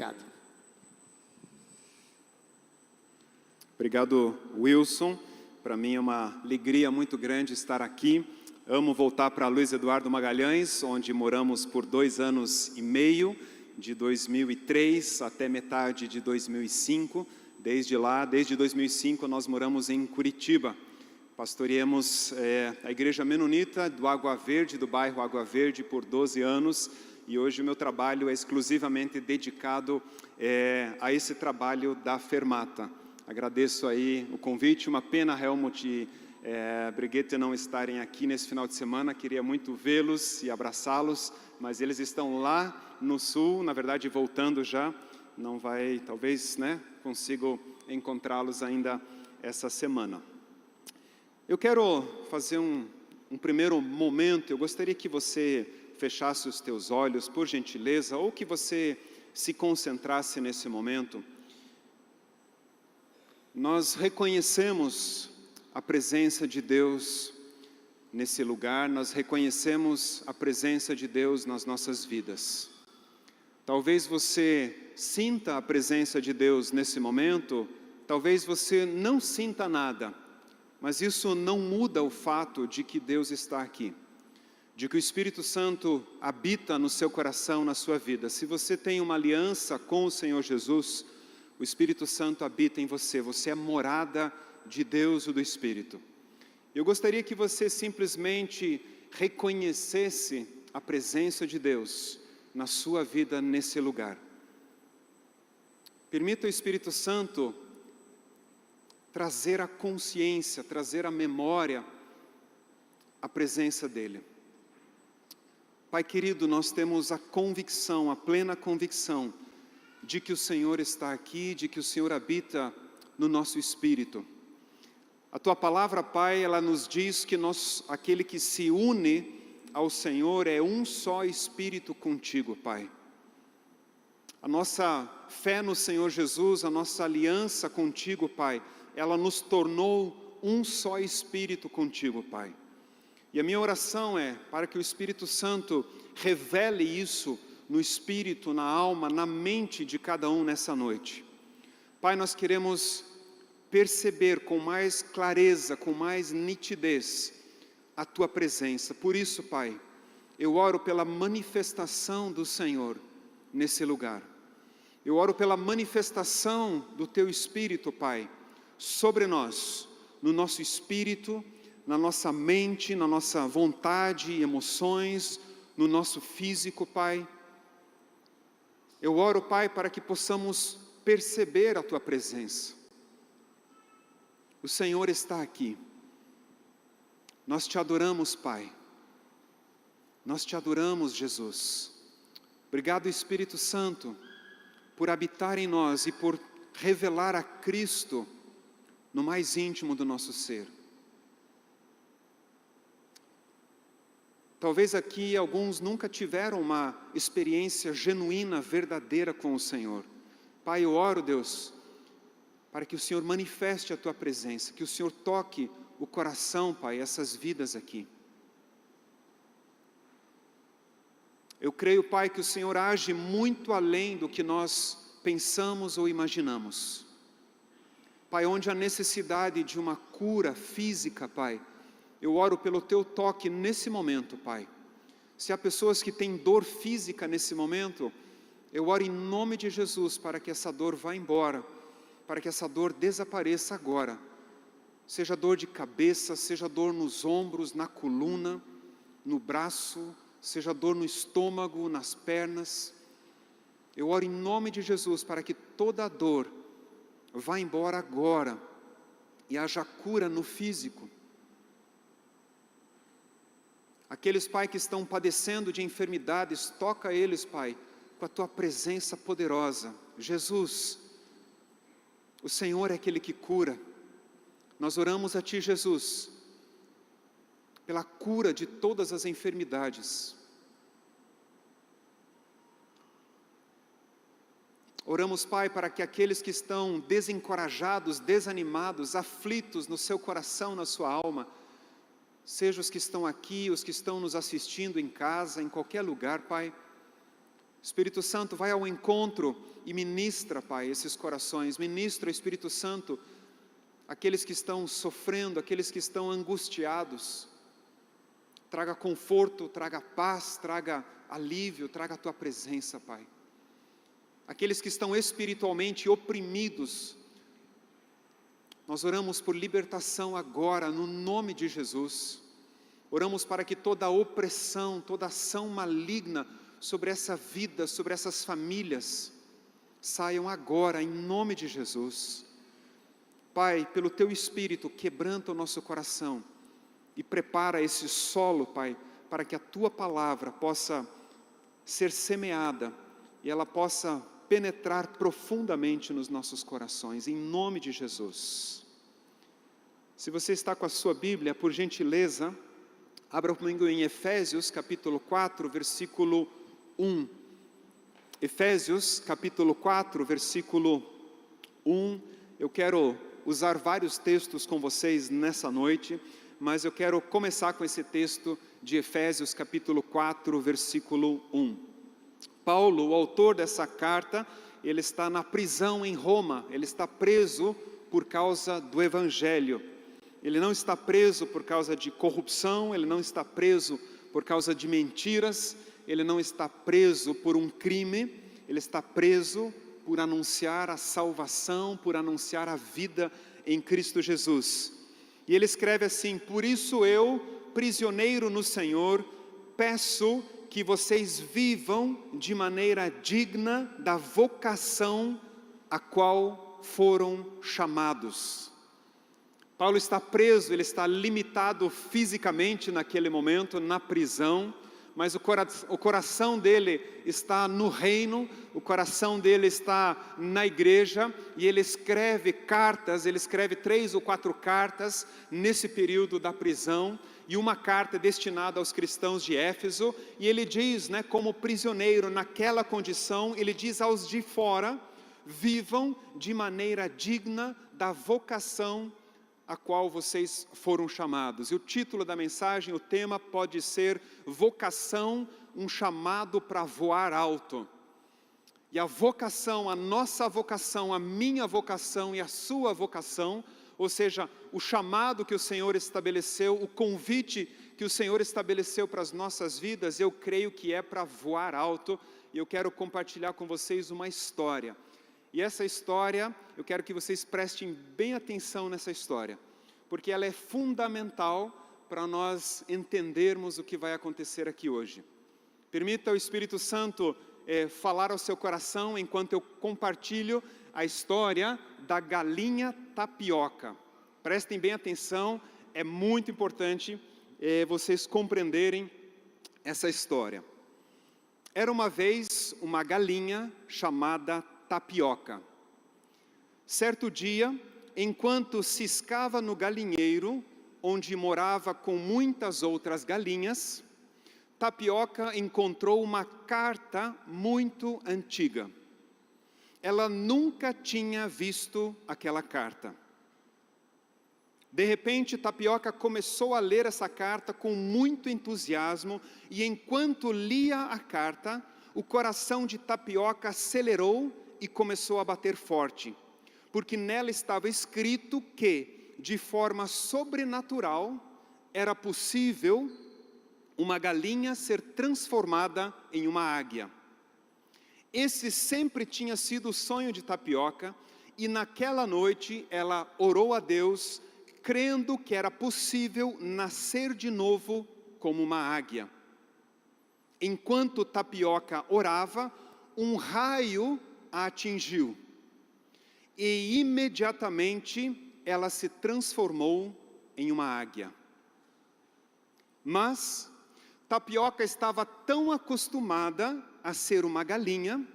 Obrigado. Obrigado, Wilson. Para mim é uma alegria muito grande estar aqui. Amo voltar para Luiz Eduardo Magalhães, onde moramos por 2 anos e meio, de 2003 até metade de 2005. Desde lá, desde 2005, nós moramos em Curitiba. Pastoreamos a Igreja Menonita do Água Verde, do bairro Água Verde, por 12 anos. E hoje o meu trabalho é exclusivamente dedicado a esse trabalho da Fermata. Agradeço aí o convite. Uma pena, Helmut e Brigitte não estarem aqui nesse final de semana. Queria muito vê-los e abraçá-los, mas eles estão lá no sul, na verdade voltando já. Não vai, talvez, consigo encontrá-los ainda essa semana. Eu quero fazer um primeiro momento. Eu gostaria que você fechasse os teus olhos, por gentileza, ou que você se concentrasse nesse momento. Nós reconhecemos a presença de Deus nesse lugar, nós reconhecemos a presença de Deus nas nossas vidas. Talvez você sinta a presença de Deus nesse momento, talvez você não sinta nada, mas isso não muda o fato de que Deus está aqui, de que o Espírito Santo habita no seu coração, na sua vida. Se você tem uma aliança com o Senhor Jesus, o Espírito Santo habita em você, você é morada de Deus ou do Espírito. Eu gostaria que você simplesmente reconhecesse a presença de Deus na sua vida nesse lugar. Permita o Espírito Santo trazer a consciência, trazer a memória, a presença dEle. Pai querido, nós temos a convicção, a plena convicção, de que o Senhor está aqui, de que o Senhor habita no nosso espírito. A Tua palavra, Pai, ela nos diz que aquele que se une ao Senhor é um só espírito contigo, Pai. A nossa fé no Senhor Jesus, a nossa aliança contigo, Pai, ela nos tornou um só espírito contigo, Pai. E a minha oração é para que o Espírito Santo revele isso no espírito, na alma, na mente de cada um nessa noite. Pai, nós queremos perceber com mais clareza, com mais nitidez a Tua presença. Por isso, Pai, eu oro pela manifestação do Senhor nesse lugar. Eu oro pela manifestação do Teu Espírito, Pai, sobre nós, no nosso espírito, na nossa mente, na nossa vontade e emoções, no nosso físico, Pai. Eu oro, Pai, para que possamos perceber a Tua presença. O Senhor está aqui. Nós Te adoramos, Pai. Nós Te adoramos, Jesus. Obrigado, Espírito Santo, por habitar em nós e por revelar a Cristo no mais íntimo do nosso ser. Talvez aqui alguns nunca tiveram uma experiência genuína, verdadeira com o Senhor. Pai, eu oro, Deus, para que o Senhor manifeste a Tua presença, que o Senhor toque o coração, Pai, essas vidas aqui. Eu creio, Pai, que o Senhor age muito além do que nós pensamos ou imaginamos. Pai, onde há necessidade de uma cura física, Pai, eu oro pelo Teu toque nesse momento, Pai. Se há pessoas que têm dor física nesse momento, eu oro em nome de Jesus para que essa dor vá embora, para que essa dor desapareça agora. Seja dor de cabeça, seja dor nos ombros, na coluna, no braço, seja dor no estômago, nas pernas. Eu oro em nome de Jesus para que toda a dor vá embora agora e haja cura no físico. Aqueles, Pai, que estão padecendo de enfermidades, toca eles, Pai, com a Tua presença poderosa. Jesus, o Senhor é aquele que cura. Nós oramos a Ti, Jesus, pela cura de todas as enfermidades. Oramos, Pai, para que aqueles que estão desencorajados, desanimados, aflitos no seu coração, na sua alma, seja os que estão aqui, os que estão nos assistindo em casa, em qualquer lugar, Pai, Espírito Santo, vai ao encontro e ministra, Pai, esses corações. Ministra, Espírito Santo, aqueles que estão sofrendo, aqueles que estão angustiados. Traga conforto, traga paz, traga alívio, traga a Tua presença, Pai. Aqueles que estão espiritualmente oprimidos, nós oramos por libertação agora, no nome de Jesus. Oramos para que toda opressão, toda ação maligna sobre essa vida, sobre essas famílias, saiam agora, em nome de Jesus. Pai, pelo Teu Espírito, quebranta o nosso coração e prepara esse solo, Pai, para que a Tua palavra possa ser semeada e ela possa penetrar profundamente nos nossos corações, em nome de Jesus. Se você está com a sua Bíblia, por gentileza, abra comigo em Efésios, capítulo 4, versículo 1. Efésios, capítulo 4, versículo 1. Eu quero usar vários textos com vocês nessa noite, mas eu quero começar com esse texto de Efésios, capítulo 4, versículo 1. Paulo, o autor dessa carta, ele está na prisão em Roma, ele está preso por causa do Evangelho. Ele não está preso por causa de corrupção, ele não está preso por causa de mentiras, ele não está preso por um crime, ele está preso por anunciar a salvação, por anunciar a vida em Cristo Jesus. E ele escreve assim: por isso eu, prisioneiro no Senhor, peço que vocês vivam de maneira digna da vocação a qual foram chamados. Paulo está preso, ele está limitado fisicamente naquele momento, na prisão, mas o coração dele está no reino, o coração dele está na igreja, e ele escreve cartas, ele escreve 3 ou 4 cartas nesse período da prisão, e uma carta destinada aos cristãos de Éfeso, e ele diz, como prisioneiro naquela condição, ele diz aos de fora: vivam de maneira digna da vocação a qual vocês foram chamados. E o título da mensagem, o tema pode ser vocação, um chamado para voar alto. E a vocação, a nossa vocação, a minha vocação e a sua vocação, ou seja, o chamado que o Senhor estabeleceu, o convite que o Senhor estabeleceu para as nossas vidas, eu creio que é para voar alto, e eu quero compartilhar com vocês uma história. E essa história, eu quero que vocês prestem bem atenção nessa história, porque ela é fundamental para nós entendermos o que vai acontecer aqui hoje. Permita o Espírito Santo falar ao seu coração enquanto eu compartilho a história da galinha tapioca. Prestem bem atenção, é muito importante vocês compreenderem essa história. Era uma vez uma galinha chamada Tapioca. Certo dia, enquanto ciscava no galinheiro, onde morava com muitas outras galinhas, Tapioca encontrou uma carta muito antiga. Ela nunca tinha visto aquela carta. De repente, Tapioca começou a ler essa carta com muito entusiasmo, e enquanto lia a carta, o coração de Tapioca acelerou e começou a bater forte, porque nela estava escrito que, de forma sobrenatural, era possível uma galinha ser transformada em uma águia. Esse sempre tinha sido o sonho de Tapioca, e naquela noite ela orou a Deus, crendo que era possível nascer de novo como uma águia. Enquanto Tapioca orava, um raio a atingiu, e imediatamente ela se transformou em uma águia. Mas Tapioca estava tão acostumada a ser uma galinha,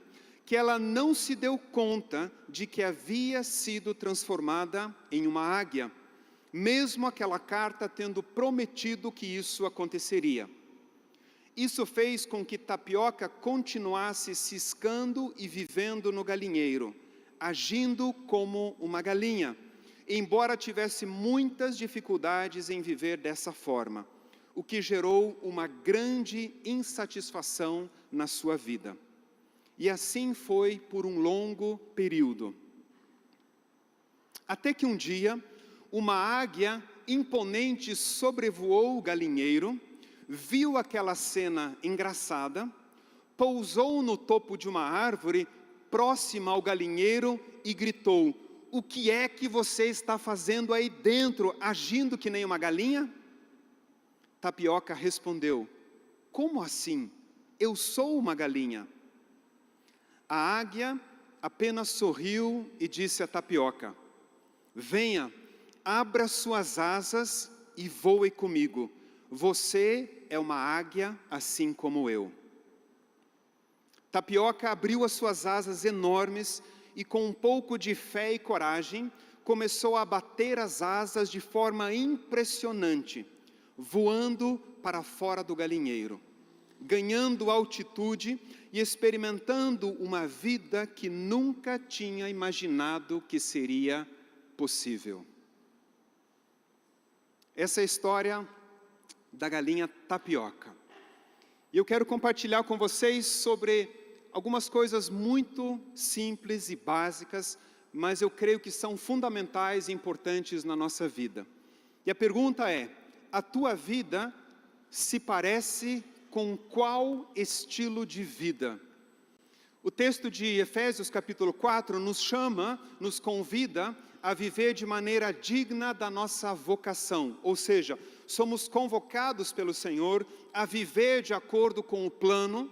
que ela não se deu conta de que havia sido transformada em uma águia, mesmo aquela carta tendo prometido que isso aconteceria. Isso fez com que Tapioca continuasse ciscando e vivendo no galinheiro, agindo como uma galinha, embora tivesse muitas dificuldades em viver dessa forma, o que gerou uma grande insatisfação na sua vida. E assim foi por um longo período. Até que um dia, uma águia imponente sobrevoou o galinheiro, viu aquela cena engraçada, pousou no topo de uma árvore próxima ao galinheiro e gritou: "O que é que você está fazendo aí dentro, agindo que nem uma galinha?" Tapioca respondeu: "Como assim? Eu sou uma galinha." A águia apenas sorriu e disse a Tapioca: "Venha, abra suas asas e voe comigo. Você é uma águia assim como eu." Tapioca abriu as suas asas enormes e, com um pouco de fé e coragem, começou a bater as asas de forma impressionante, voando para fora do galinheiro, ganhando altitude e experimentando uma vida que nunca tinha imaginado que seria possível. Essa é a história da galinha Tapioca. E eu quero compartilhar com vocês sobre algumas coisas muito simples e básicas, mas eu creio que são fundamentais e importantes na nossa vida. E a pergunta é: a tua vida se parece com qual estilo de vida? O texto de Efésios capítulo 4 nos convida a viver de maneira digna da nossa vocação, ou seja, somos convocados pelo Senhor a viver de acordo com o plano,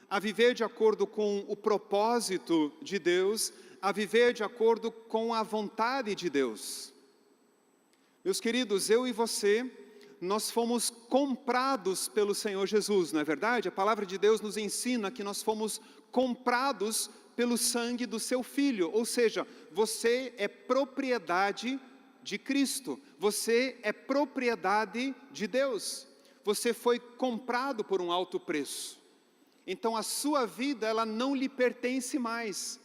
a viver de acordo com o propósito de Deus, a viver de acordo com a vontade de Deus. Meus queridos, eu e você, nós fomos comprados pelo Senhor Jesus, não é verdade? A palavra de Deus nos ensina que nós fomos comprados pelo sangue do seu Filho, ou seja, você é propriedade de Cristo, você é propriedade de Deus, você foi comprado por um alto preço. Então a sua vida, ela não lhe pertence mais,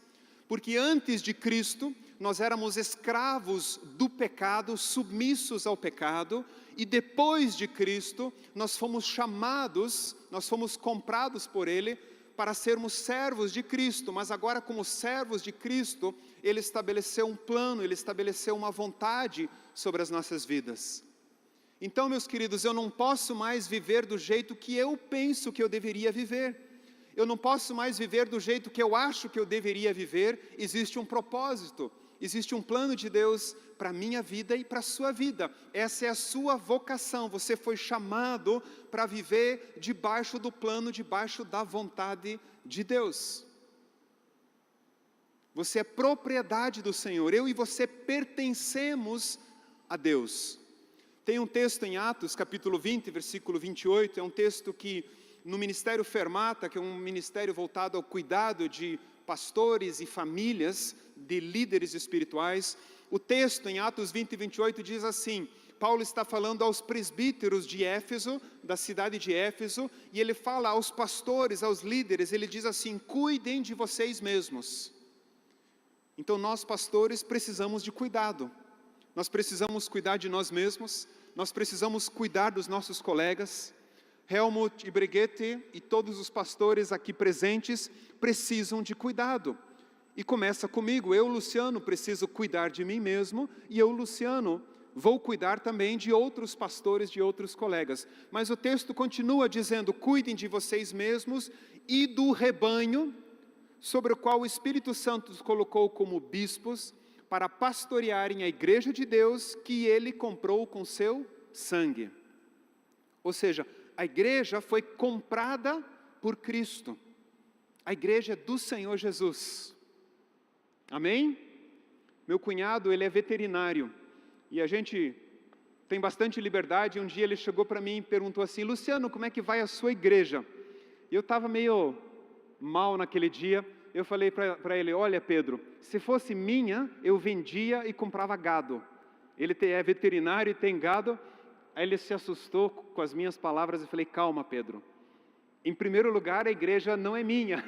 porque antes de Cristo, nós éramos escravos do pecado, submissos ao pecado, e depois de Cristo, nós fomos chamados, nós fomos comprados por Ele, para sermos servos de Cristo, mas agora como servos de Cristo, Ele estabeleceu um plano, Ele estabeleceu uma vontade sobre as nossas vidas. Então, meus queridos, eu não posso mais viver do jeito que eu penso que eu deveria viver, eu não posso mais viver do jeito que eu acho que eu deveria viver. Existe um propósito, existe um plano de Deus para a minha vida e para a sua vida. Essa é a sua vocação, você foi chamado para viver debaixo do plano, debaixo da vontade de Deus. Você é propriedade do Senhor, eu e você pertencemos a Deus. Tem um texto em Atos, capítulo 20, versículo 28, é um texto que no Ministério Fermata, que é um ministério voltado ao cuidado de pastores e famílias, de líderes espirituais, o texto em Atos 20 e 28 diz assim: Paulo está falando aos presbíteros de Éfeso, da cidade de Éfeso, e ele fala aos pastores, aos líderes, ele diz assim: cuidem de vocês mesmos. Então nós pastores precisamos de cuidado, nós precisamos cuidar de nós mesmos, nós precisamos cuidar dos nossos colegas. Helmut e Brigitte e todos os pastores aqui presentes precisam de cuidado. E começa comigo, eu, Luciano, preciso cuidar de mim mesmo, e eu, Luciano, vou cuidar também de outros pastores, de outros colegas. Mas o texto continua dizendo: cuidem de vocês mesmos e do rebanho, sobre o qual o Espírito Santo os colocou como bispos, para pastorearem a igreja de Deus, que Ele comprou com seu sangue. Ou seja, a igreja foi comprada por Cristo. A igreja é do Senhor Jesus. Amém? Meu cunhado, ele é veterinário. E a gente tem bastante liberdade. Um dia ele chegou para mim e perguntou assim: Luciano, como é que vai a sua igreja? E eu estava meio mal naquele dia. Eu falei para ele: olha, Pedro, se fosse minha, eu vendia e comprava gado. Ele é veterinário e tem gado. Aí ele se assustou com as minhas palavras e falei: calma, Pedro, em primeiro lugar a igreja não é minha,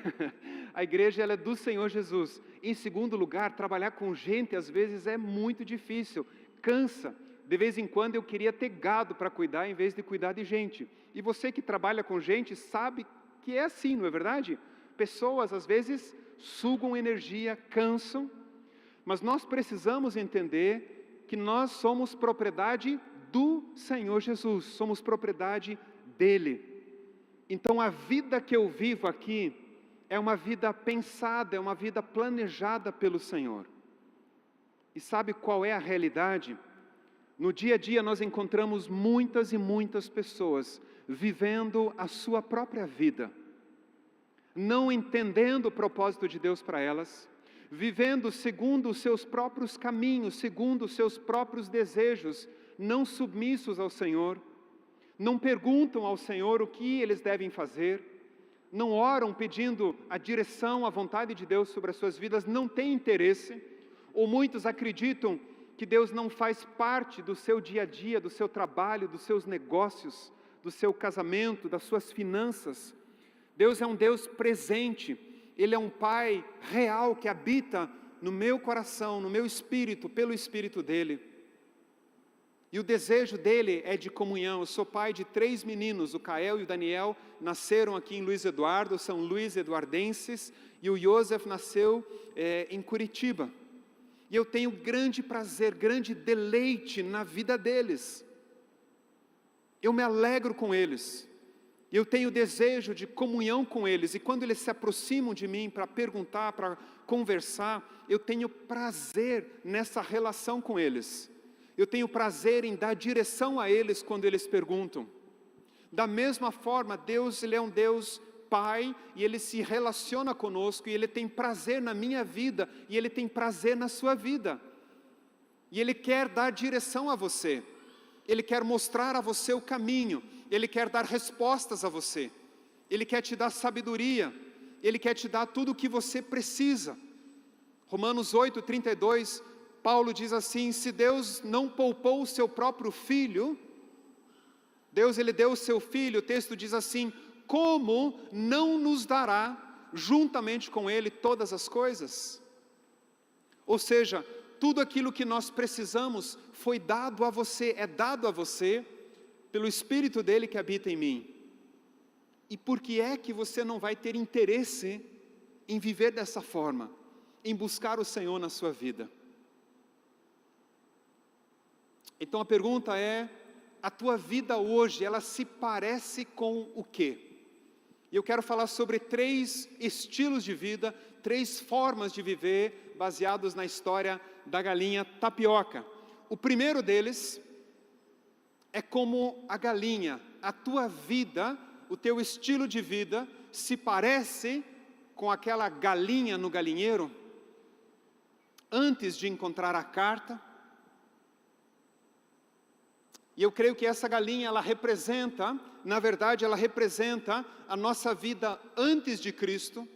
a igreja ela é do Senhor Jesus. Em segundo lugar, trabalhar com gente às vezes é muito difícil, cansa. De vez em quando eu queria ter gado para cuidar em vez de cuidar de gente. E você que trabalha com gente sabe que é assim, não é verdade? Pessoas, às vezes, sugam energia, cansam, mas nós precisamos entender que nós somos propriedade do Senhor Jesus, somos propriedade dEle. Então a vida que eu vivo aqui é uma vida pensada, é uma vida planejada pelo Senhor. E sabe qual é a realidade? No dia a dia nós encontramos muitas e muitas pessoas vivendo a sua própria vida, não entendendo o propósito de Deus para elas, vivendo segundo os seus próprios caminhos, segundo os seus próprios desejos, não submissos ao Senhor, não perguntam ao Senhor o que eles devem fazer, não oram pedindo a direção, a vontade de Deus sobre as suas vidas, não têm interesse, ou muitos acreditam que Deus não faz parte do seu dia a dia, do seu trabalho, dos seus negócios, do seu casamento, das suas finanças. Deus é um Deus presente, Ele é um Pai real que habita no meu coração, no meu espírito, pelo Espírito dEle. E o desejo dEle é de comunhão. Eu sou pai de 3 meninos, o Kael e o Daniel nasceram aqui em Luiz Eduardo, são Luiz Eduardenses, e o Joseph nasceu em Curitiba. E eu tenho grande prazer, grande deleite na vida deles. Eu me alegro com eles. Eu tenho desejo de comunhão com eles. E quando eles se aproximam de mim para perguntar, para conversar, eu tenho prazer nessa relação com eles. Eu tenho prazer em dar direção a eles quando eles perguntam. Da mesma forma, Deus, Ele é um Deus Pai, e Ele se relaciona conosco, e Ele tem prazer na minha vida, e Ele tem prazer na sua vida. E Ele quer dar direção a você. Ele quer mostrar a você o caminho. Ele quer dar respostas a você. Ele quer te dar sabedoria. Ele quer te dar tudo o que você precisa. Romanos 8:32, Paulo diz assim: se Deus não poupou o seu próprio Filho, Deus Ele deu o seu Filho, o texto diz assim, como não nos dará juntamente com Ele todas as coisas? Ou seja, tudo aquilo que nós precisamos foi dado a você, é dado a você, pelo Espírito dEle que habita em mim. E por que é que você não vai ter interesse em viver dessa forma, em buscar o Senhor na sua vida? Então a pergunta é, a tua vida hoje, ela se parece com o quê? E eu quero falar sobre 3 estilos de vida, 3 formas de viver, baseados na história da galinha tapioca. O primeiro deles é como a galinha. A tua vida, o teu estilo de vida, se parece com aquela galinha no galinheiro, antes de encontrar a carta. E eu creio que essa galinha, ela representa, na verdade, ela representa a nossa vida antes de Cristo,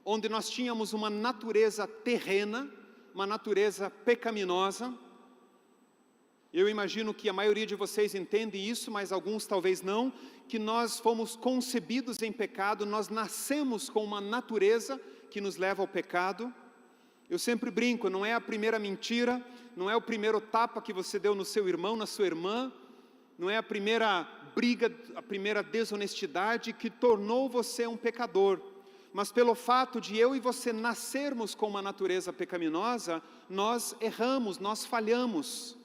onde nós tínhamos uma natureza terrena, uma natureza pecaminosa. Eu imagino que a maioria de vocês entende isso, mas alguns talvez não, que nós fomos concebidos em pecado, nós nascemos com uma natureza que nos leva ao pecado. Eu sempre brinco, não é a primeira mentira, não é o primeiro tapa que você deu no seu irmão, na sua irmã, não é a primeira briga, a primeira desonestidade que tornou você um pecador. Mas pelo fato de eu e você nascermos com uma natureza pecaminosa, nós erramos, nós falhamos.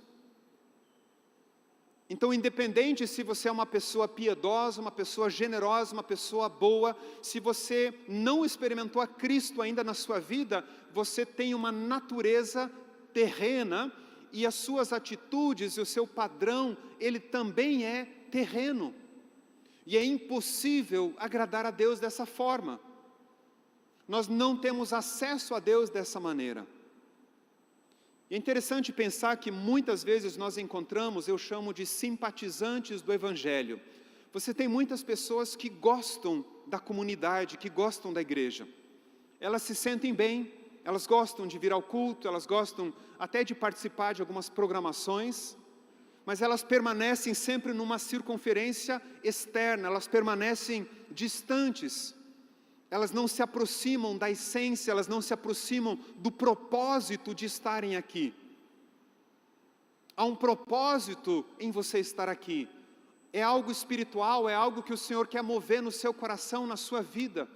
Então, independente se você é uma pessoa piedosa, uma pessoa generosa, uma pessoa boa, se você não experimentou a Cristo ainda na sua vida, você tem uma natureza terrena, e as suas atitudes e o seu padrão, ele também é terreno. E é impossível agradar a Deus dessa forma. Nós não temos acesso a Deus dessa maneira. É interessante pensar que muitas vezes nós encontramos, eu chamo de simpatizantes do Evangelho. Você tem muitas pessoas que gostam da comunidade, que gostam da igreja. Elas se sentem bem, elas gostam de vir ao culto, elas gostam até de participar de algumas programações, mas elas permanecem sempre numa circunferência externa, elas permanecem distantes, elas não se aproximam da essência, elas não se aproximam do propósito de estarem aqui. Há um propósito em você estar aqui, é algo espiritual, é algo que o Senhor quer mover no seu coração, na sua vida.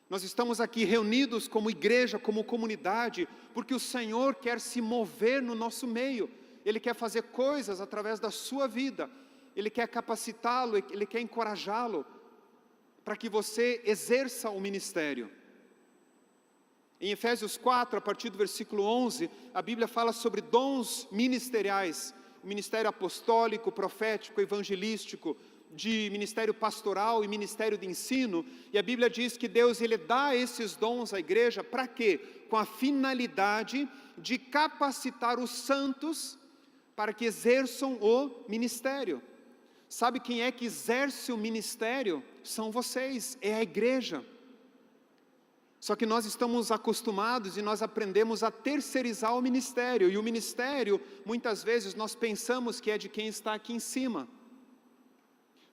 Nós estamos aqui reunidos como igreja, como comunidade, porque o Senhor quer se mover no nosso meio. Ele quer fazer coisas através da sua vida. Ele quer capacitá-lo, Ele quer encorajá-lo, para que você exerça o ministério. Em Efésios 4, a partir do versículo 11, a Bíblia fala sobre dons ministeriais. O ministério apostólico, profético, evangelístico, de ministério pastoral e ministério de ensino, e a Bíblia diz que Deus Ele dá esses dons à igreja, para quê? Com a finalidade de capacitar os santos, para que exerçam o ministério. Sabe quem é que exerce o ministério? São vocês, é a igreja. Só que nós estamos acostumados e nós aprendemos a terceirizar o ministério, e o ministério, muitas vezes nós pensamos que é de quem está aqui em cima.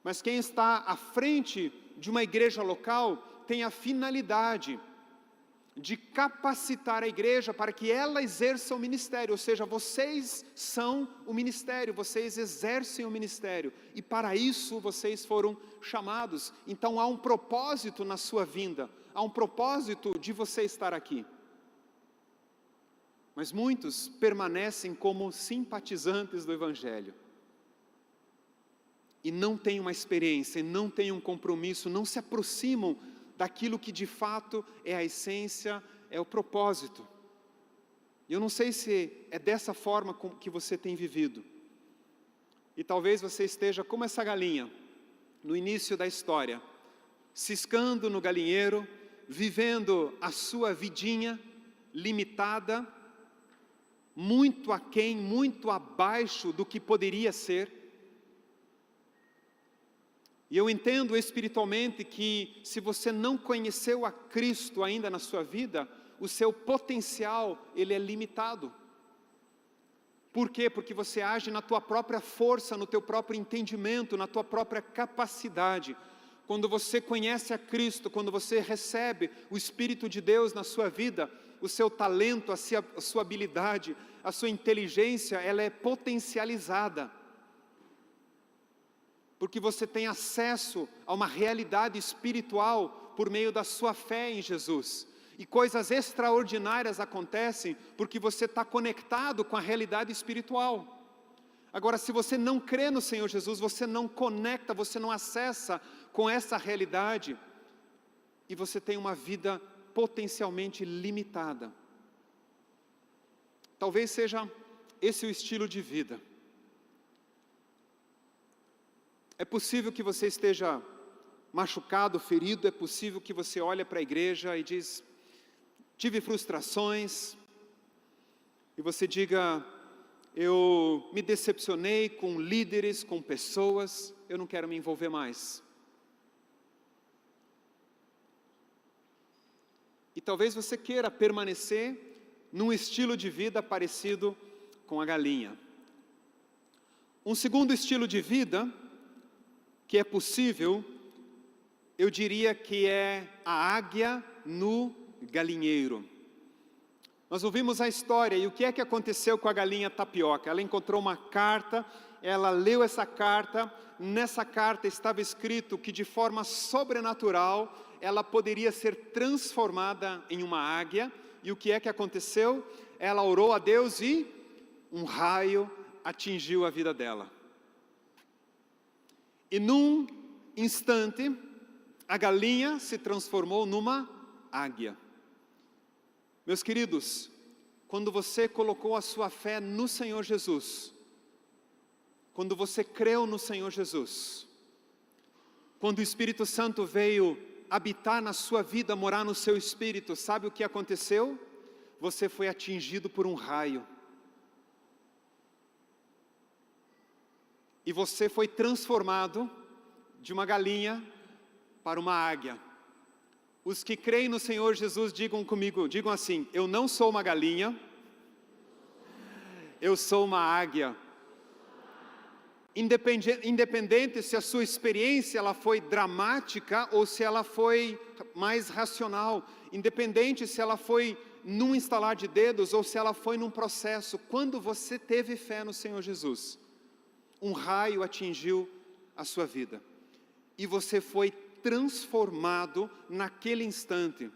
Mas quem está à frente de uma igreja local tem a finalidade de capacitar a igreja para que ela exerça o ministério, ou seja, vocês são o ministério, vocês exercem o ministério, e para isso vocês foram chamados. Então há um propósito na sua vinda, há um propósito de você estar aqui. Mas muitos permanecem como simpatizantes do Evangelho, e não têm uma experiência, não têm um compromisso, não se aproximam daquilo que de fato é a essência, é o propósito. E eu não sei se é dessa forma que você tem vivido. E talvez você esteja como essa galinha, no início da história, ciscando no galinheiro, vivendo a sua vidinha limitada, muito aquém, muito abaixo do que poderia ser. E eu entendo espiritualmente que se você não conheceu a Cristo ainda na sua vida, o seu potencial, ele é limitado. Por quê? Porque você age na tua própria força, no teu próprio entendimento, na tua própria capacidade. Quando você conhece a Cristo, quando você recebe o Espírito de Deus na sua vida, o seu talento, a sua habilidade, a sua inteligência, ela é potencializada. Porque você tem acesso a uma realidade espiritual por meio da sua fé em Jesus. E coisas extraordinárias acontecem porque você está conectado com a realidade espiritual. Agora, se você não crê no Senhor Jesus, você não conecta, você não acessa com essa realidade, e você tem uma vida potencialmente limitada. Talvez seja esse o estilo de vida. É possível que você esteja machucado, ferido, é possível que você olhe para a igreja e diz, tive frustrações, e você diga, eu me decepcionei com líderes, com pessoas, eu não quero me envolver mais. E talvez você queira permanecer num estilo de vida parecido com a galinha. Um segundo estilo de vida que é possível, eu diria que é a águia no galinheiro. Nós ouvimos a história, e o que é que aconteceu com a galinha tapioca? Ela encontrou uma carta, ela leu essa carta, nessa carta estava escrito que de forma sobrenatural, ela poderia ser transformada em uma águia, e o que é que aconteceu? Ela orou a Deus e um raio atingiu a vida dela. E num instante, a galinha se transformou numa águia. Meus queridos, quando você colocou a sua fé no Senhor Jesus, quando você creu no Senhor Jesus, quando o Espírito Santo veio habitar na sua vida, morar no seu espírito, sabe o que aconteceu? Você foi atingido por um raio. E você foi transformado de uma galinha para uma águia. Os que creem no Senhor Jesus, digam comigo, digam assim, eu não sou uma galinha, eu sou uma águia. Independente se a sua experiência ela foi dramática ou se ela foi mais racional, independente se ela foi num instalar de dedos ou se ela foi num processo, quando você teve fé no Senhor Jesus, um raio atingiu a sua vida, e você foi transformado naquele instante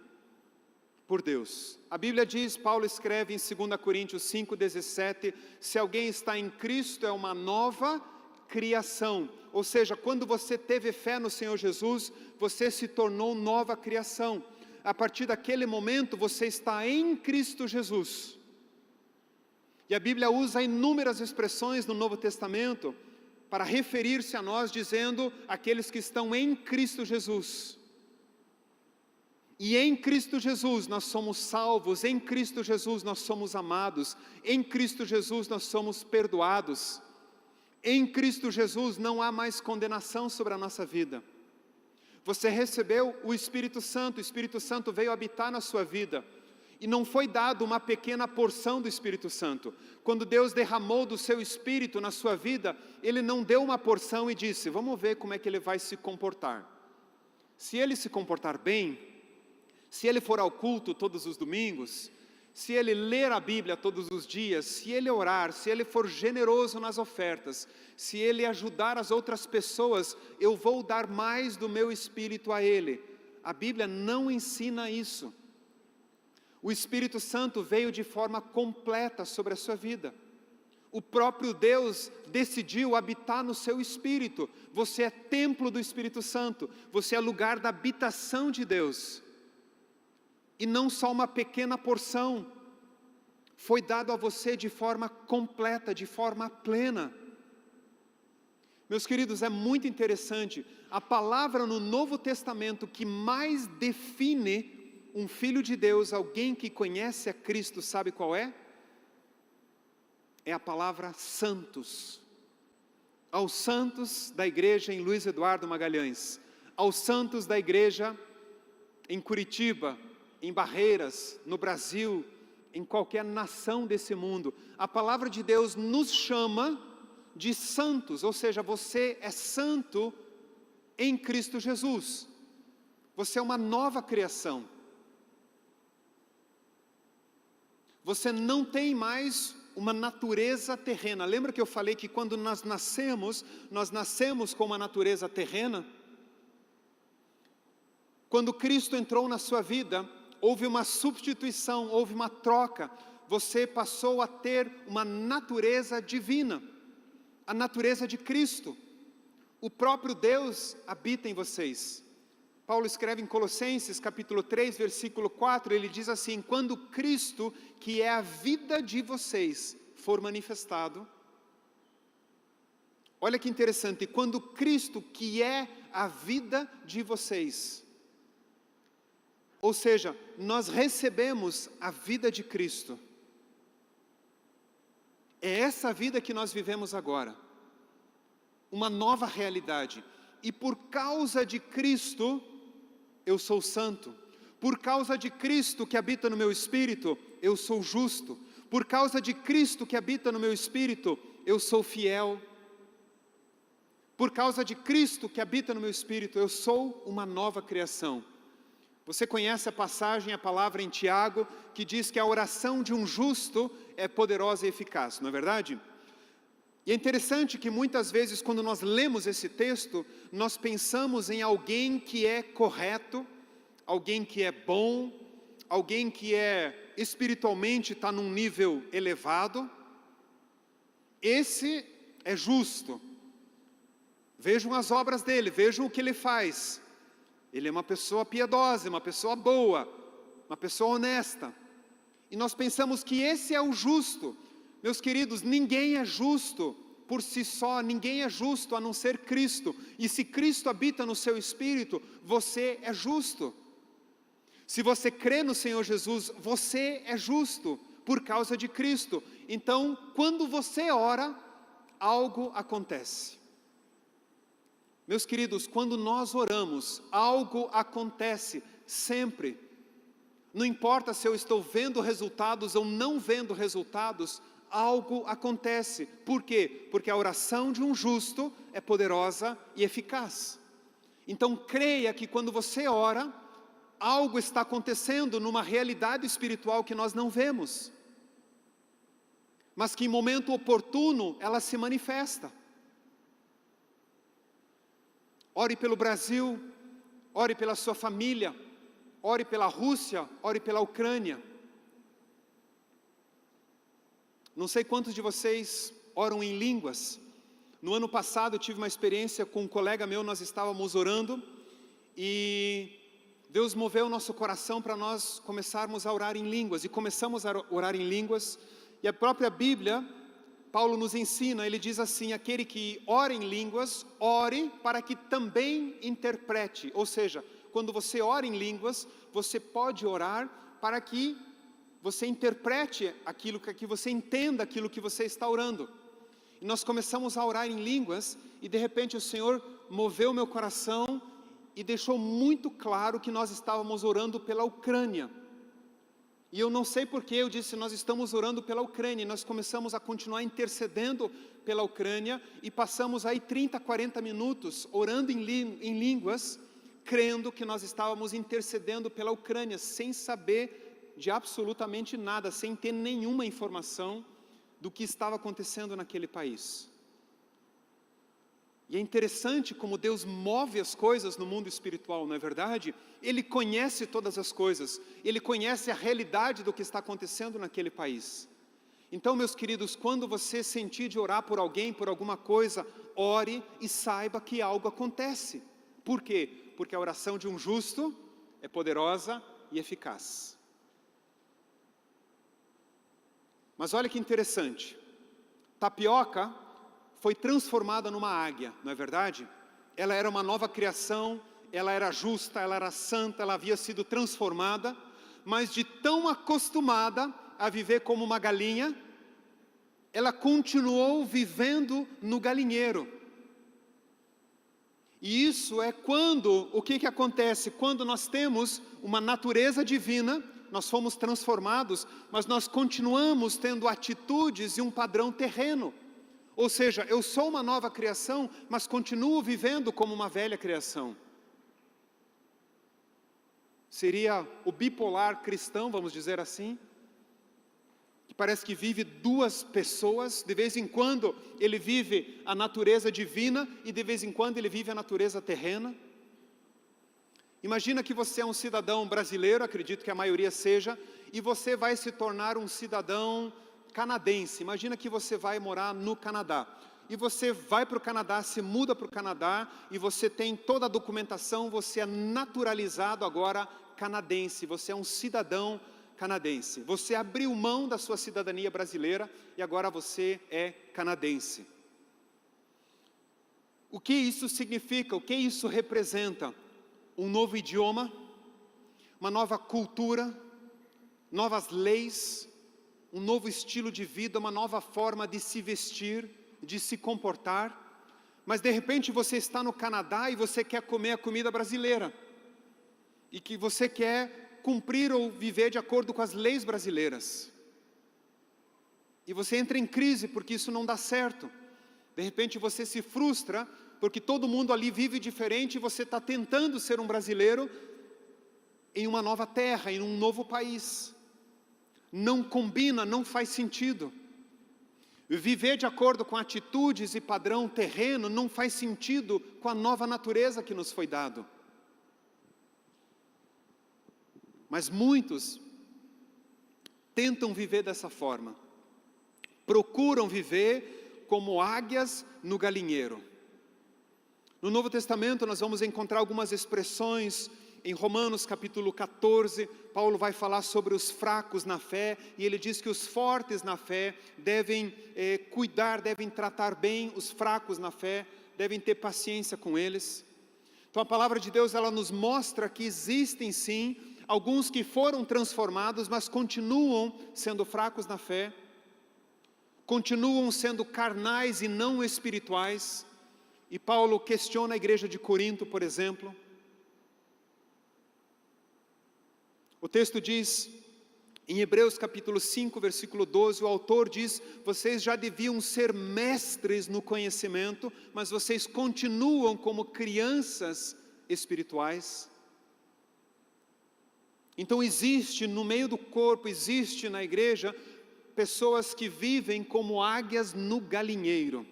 por Deus. A Bíblia diz, Paulo escreve em 2 Coríntios 5,17, se alguém está em Cristo é uma nova criação. Ou seja, quando você teve fé no Senhor Jesus, você se tornou nova criação. A partir daquele momento, você está em Cristo Jesus. E a Bíblia usa inúmeras expressões no Novo Testamento para referir-se a nós, dizendo aqueles que estão em Cristo Jesus. E em Cristo Jesus nós somos salvos, em Cristo Jesus nós somos amados, em Cristo Jesus nós somos perdoados. Em Cristo Jesus não há mais condenação sobre a nossa vida. Você recebeu o Espírito Santo veio habitar na sua vida. E não foi dado uma pequena porção do Espírito Santo. Quando Deus derramou do seu Espírito na sua vida, Ele não deu uma porção e disse, vamos ver como é que Ele vai se comportar. Se Ele se comportar bem, se Ele for ao culto todos os domingos, se Ele ler a Bíblia todos os dias, se Ele orar, se Ele for generoso nas ofertas, se Ele ajudar as outras pessoas, eu vou dar mais do meu Espírito a Ele. A Bíblia não ensina isso. O Espírito Santo veio de forma completa sobre a sua vida. O próprio Deus decidiu habitar no seu espírito. Você é templo do Espírito Santo. Você é lugar da habitação de Deus. E não só uma pequena porção. Foi dado a você de forma completa, de forma plena. Meus queridos, é muito interessante. A palavra no Novo Testamento que mais define um filho de Deus, alguém que conhece a Cristo, sabe qual é? É a palavra santos. Aos santos da igreja em Luiz Eduardo Magalhães, aos santos da igreja em Curitiba, em Barreiras, no Brasil, em qualquer nação desse mundo, a palavra de Deus nos chama de santos, ou seja, você é santo em Cristo Jesus. Você é uma nova criação. Você não tem mais uma natureza terrena. Lembra que eu falei que quando nós nascemos com uma natureza terrena? Quando Cristo entrou na sua vida, houve uma substituição, houve uma troca. Você passou a ter uma natureza divina, a natureza de Cristo. O próprio Deus habita em vocês. Paulo escreve em Colossenses capítulo 3, versículo 4, ele diz assim, quando Cristo, que é a vida de vocês, for manifestado, olha que interessante, quando Cristo, que é a vida de vocês, ou seja, nós recebemos a vida de Cristo, é essa vida que nós vivemos agora, uma nova realidade, e por causa de Cristo, eu sou santo. Por causa de Cristo que habita no meu espírito, eu sou justo. Por causa de Cristo que habita no meu espírito, eu sou fiel. Por causa de Cristo que habita no meu espírito, eu sou uma nova criação. Você conhece a passagem, a palavra em Tiago, que diz que a oração de um justo é poderosa e eficaz, não é verdade? E é interessante que muitas vezes quando nós lemos esse texto, nós pensamos em alguém que é correto, alguém que é bom, alguém que espiritualmente está num nível elevado. Esse é justo. Vejam as obras dele, vejam o que ele faz. Ele é uma pessoa piedosa, uma pessoa boa, uma pessoa honesta. E nós pensamos que esse é o justo. Meus queridos, ninguém é justo por si só, ninguém é justo a não ser Cristo. E se Cristo habita no seu espírito, você é justo. Se você crê no Senhor Jesus, você é justo por causa de Cristo. Então, quando você ora, algo acontece. Meus queridos, quando nós oramos, algo acontece sempre. Não importa se eu estou vendo resultados ou não vendo resultados, algo acontece. Por quê? Porque a oração de um justo é poderosa e eficaz. Então creia que quando você ora, algo está acontecendo numa realidade espiritual que nós não vemos, mas que em momento oportuno ela se manifesta. Ore pelo Brasil, ore pela sua família, ore pela Rússia, ore pela Ucrânia. Não sei quantos de vocês oram em línguas. No ano passado eu tive uma experiência com um colega meu, nós estávamos orando e Deus moveu o nosso coração para nós começarmos a orar em línguas, e começamos a orar em línguas, e a própria Bíblia, Paulo nos ensina, ele diz assim: aquele que ora em línguas, ore para que também interprete. Ou seja, quando você ora em línguas, você pode orar para que você interprete aquilo, que você entenda aquilo que você está orando. E nós começamos a orar em línguas, e de repente o Senhor moveu meu coração, e deixou muito claro que nós estávamos orando pela Ucrânia. E eu não sei porque eu disse, nós estamos orando pela Ucrânia, e nós começamos a continuar intercedendo pela Ucrânia, e passamos aí 30, 40 minutos orando em línguas, crendo que nós estávamos intercedendo pela Ucrânia, sem saber de absolutamente nada, sem ter nenhuma informação do que estava acontecendo naquele país. E é interessante como Deus move as coisas no mundo espiritual, não é verdade? Ele conhece todas as coisas, Ele conhece a realidade do que está acontecendo naquele país. Então, meus queridos, quando você sentir de orar por alguém, por alguma coisa, ore e saiba que algo acontece. Por quê? Porque a oração de um justo é poderosa e eficaz. Mas olha que interessante, Tapioca foi transformada numa águia, não é verdade? Ela era uma nova criação, ela era justa, ela era santa, ela havia sido transformada, mas de tão acostumada a viver como uma galinha, ela continuou vivendo no galinheiro. E isso é quando, o que acontece? Quando nós temos uma natureza divina, nós fomos transformados, mas nós continuamos tendo atitudes e um padrão terreno. Ou seja, eu sou uma nova criação, mas continuo vivendo como uma velha criação. Seria o bipolar cristão, vamos dizer assim, que parece que vive duas pessoas. De vez em quando ele vive a natureza divina e de vez em quando ele vive a natureza terrena. Imagina que você é um cidadão brasileiro, acredito que a maioria seja, e você vai se tornar um cidadão canadense. Imagina que você vai morar no Canadá, e você vai para o Canadá, se muda para o Canadá, e você tem toda a documentação, você é naturalizado agora canadense, você é um cidadão canadense. Você abriu mão da sua cidadania brasileira, e agora você é canadense. O que isso significa? O que isso representa? Um novo idioma, uma nova cultura, novas leis, um novo estilo de vida, uma nova forma de se vestir, de se comportar. Mas de repente você está no Canadá e você quer comer a comida brasileira, e que você quer cumprir ou viver de acordo com as leis brasileiras, e você entra em crise porque isso não dá certo. De repente você se frustra porque todo mundo ali vive diferente, e você está tentando ser um brasileiro em uma nova terra, em um novo país. Não combina, não faz sentido. Viver de acordo com atitudes e padrão terreno não faz sentido com a nova natureza que nos foi dado. Mas muitos tentam viver dessa forma. Procuram viver como águias no galinheiro. No Novo Testamento nós vamos encontrar algumas expressões. Em Romanos capítulo 14, Paulo vai falar sobre os fracos na fé, e ele diz que os fortes na fé devem cuidar, devem tratar bem os fracos na fé, devem ter paciência com eles. Então a palavra de Deus, ela nos mostra que existem sim alguns que foram transformados, mas continuam sendo fracos na fé, continuam sendo carnais e não espirituais. E Paulo questiona a igreja de Corinto, por exemplo. O texto diz, em Hebreus capítulo 5, versículo 12, o autor diz: vocês já deviam ser mestres no conhecimento, mas vocês continuam como crianças espirituais. Então existe no meio do corpo, existe na igreja, pessoas que vivem como águias no galinheiro.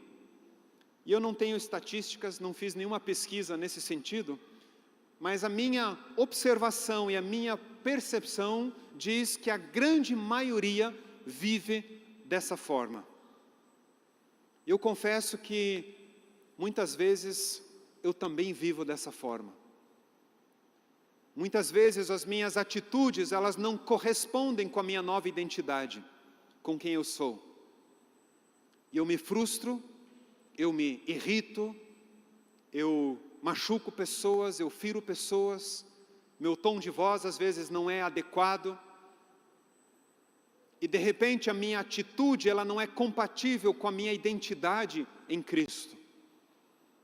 E eu não tenho estatísticas, não fiz nenhuma pesquisa nesse sentido, mas a minha observação e a minha percepção diz que a grande maioria vive dessa forma. Eu confesso que muitas vezes eu também vivo dessa forma. Muitas vezes as minhas atitudes, elas não correspondem com a minha nova identidade, com quem eu sou. E eu me frustro, eu me irrito, eu machuco pessoas, eu firo pessoas, meu tom de voz às vezes não é adequado. E de repente a minha atitude, ela não é compatível com a minha identidade em Cristo.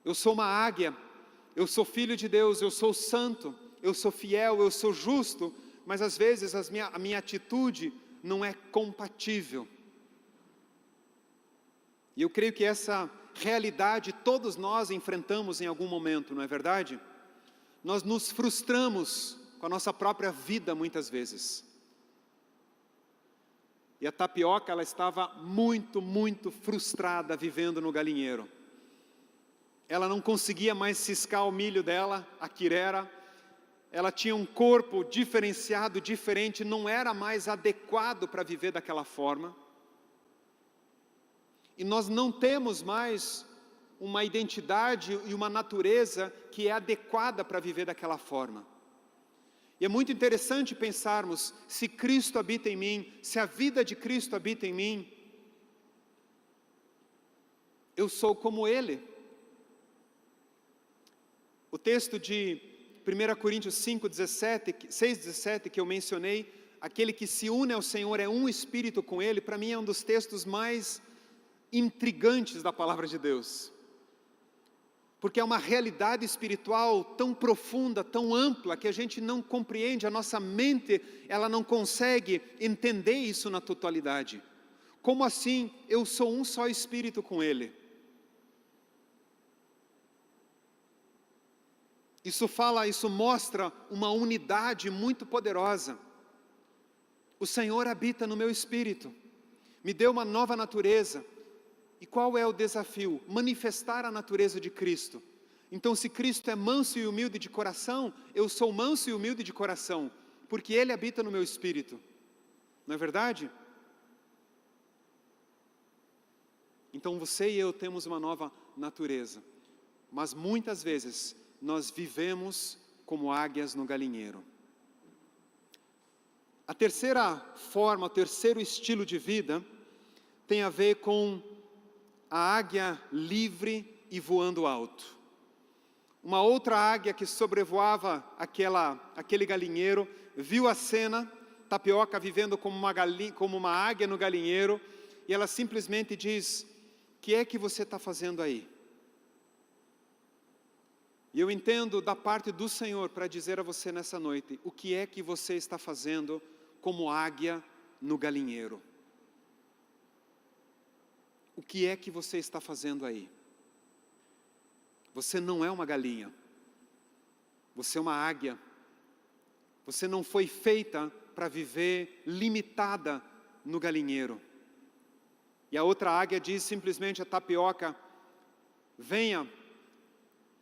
Eu sou uma águia, eu sou filho de Deus, eu sou santo, eu sou fiel, eu sou justo, mas às vezes a minha atitude não é compatível. E eu creio que essa realidade todos nós enfrentamos em algum momento, não é verdade? Nós nos frustramos com a nossa própria vida muitas vezes. E a Tapioca, ela estava muito frustrada vivendo no galinheiro. Ela não conseguia mais ciscar o milho dela, a quirera. Ela tinha um corpo diferenciado, diferente, não era mais adequado para viver daquela forma. E nós não temos mais uma identidade e uma natureza que é adequada para viver daquela forma. E é muito interessante pensarmos, se Cristo habita em mim, se a vida de Cristo habita em mim, eu sou como Ele. O texto de 1 Coríntios 6,17 que eu mencionei, aquele que se une ao Senhor é um espírito com Ele, para mim é um dos textos mais intrigantes da palavra de Deus. Porque é uma realidade espiritual tão profunda, tão ampla, que a gente não compreende, a nossa mente, ela não consegue entender isso na totalidade. Como assim eu sou um só espírito com Ele? Isso mostra uma unidade muito poderosa. O Senhor habita no meu espírito, me deu uma nova natureza. E qual é o desafio? Manifestar a natureza de Cristo. Então, se Cristo é manso e humilde de coração, eu sou manso e humilde de coração, porque Ele habita no meu espírito. Não é verdade? Então, você e eu temos uma nova natureza. Mas muitas vezes, nós vivemos como águias no galinheiro. A terceira forma, o terceiro estilo de vida, tem a ver com a águia livre e voando alto. Uma outra águia que sobrevoava aquele galinheiro, viu a cena, Tapioca vivendo como uma águia no galinheiro, e ela simplesmente diz: o que é que você está fazendo aí? E eu entendo da parte do Senhor para dizer a você nessa noite, o que é que você está fazendo como águia no galinheiro? O que é que você está fazendo aí? Você não é uma galinha. Você é uma águia. Você não foi feita para viver limitada no galinheiro. E a outra águia diz simplesmente a Tapioca: venha,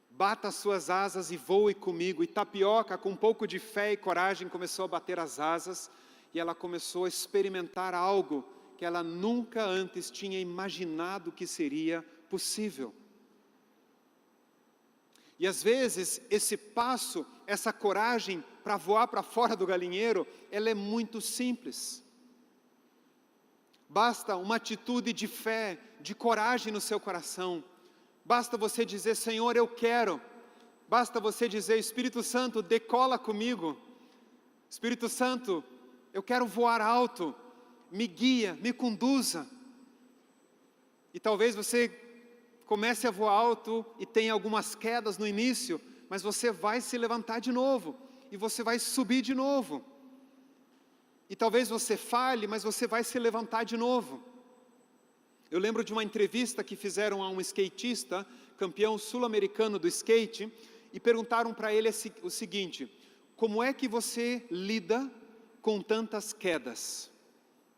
bata as suas asas e voe comigo. E Tapioca, com um pouco de fé e coragem, começou a bater as asas. E ela começou a experimentar algo que ela nunca antes tinha imaginado que seria possível. E às vezes, esse passo, essa coragem para voar para fora do galinheiro, ela é muito simples. Basta uma atitude de fé, de coragem no seu coração. Basta você dizer: Senhor, eu quero. Basta você dizer: Espírito Santo, decola comigo. Espírito Santo, eu quero voar alto. Me guia, me conduza. E talvez você comece a voar alto e tenha algumas quedas no início, mas você vai se levantar de novo, e você vai subir de novo. E talvez você falhe, mas você vai se levantar de novo. Eu lembro de uma entrevista que fizeram a um skatista, campeão sul-americano do skate, e perguntaram para ele o seguinte: como é que você lida com tantas quedas?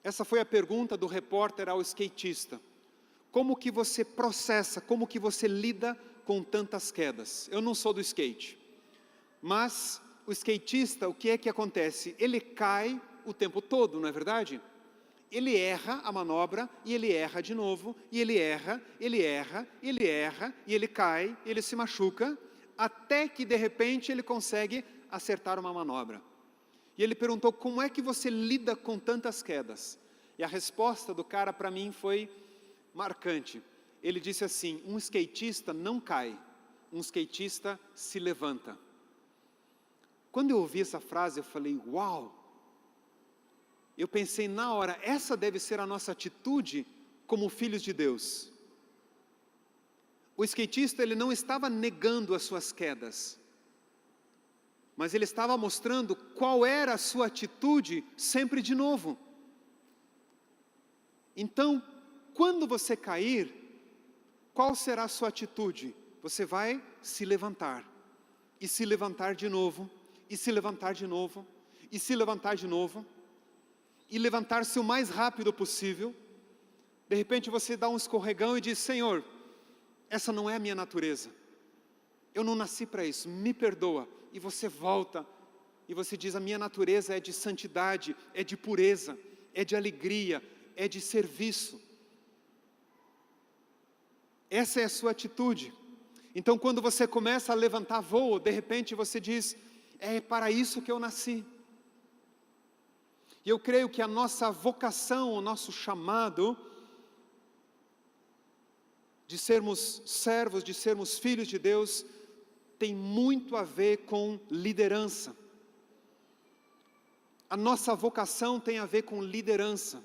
Essa foi a pergunta do repórter ao skatista. Como que você processa, como que você lida com tantas quedas? Eu não sou do skate, Mas o skatista, o que é que acontece? Ele cai o tempo todo, não é verdade? Ele erra a manobra, e ele erra de novo, e ele erra, ele erra, ele erra, e ele cai, ele se machuca, até que de repente ele consegue acertar uma manobra. E ele perguntou, como é que você lida com tantas quedas? E a resposta do cara para mim foi marcante. Ele disse assim, um skatista não cai, um skatista se levanta. Quando eu ouvi essa frase, eu falei, uau! Eu pensei na hora, essa deve ser a nossa atitude como filhos de Deus. O skatista, ele não estava negando as suas quedas, mas ele estava mostrando qual era a sua atitude sempre de novo. Então, quando você cair, qual será a sua atitude? Você vai se levantar, e se levantar de novo, e se levantar de novo, e se levantar de novo, e levantar-se o mais rápido possível. De repente você dá um escorregão e diz, Senhor, essa não é a minha natureza, eu não nasci para isso, me perdoa. E você volta, e você diz, a minha natureza é de santidade, é de pureza, é de alegria, é de serviço. Essa é a sua atitude. Então quando você começa a levantar voo, de repente você diz, é para isso que eu nasci. E eu creio que a nossa vocação, o nosso chamado, de sermos servos, de sermos filhos de Deus, tem muito a ver com liderança. A nossa vocação tem a ver com liderança.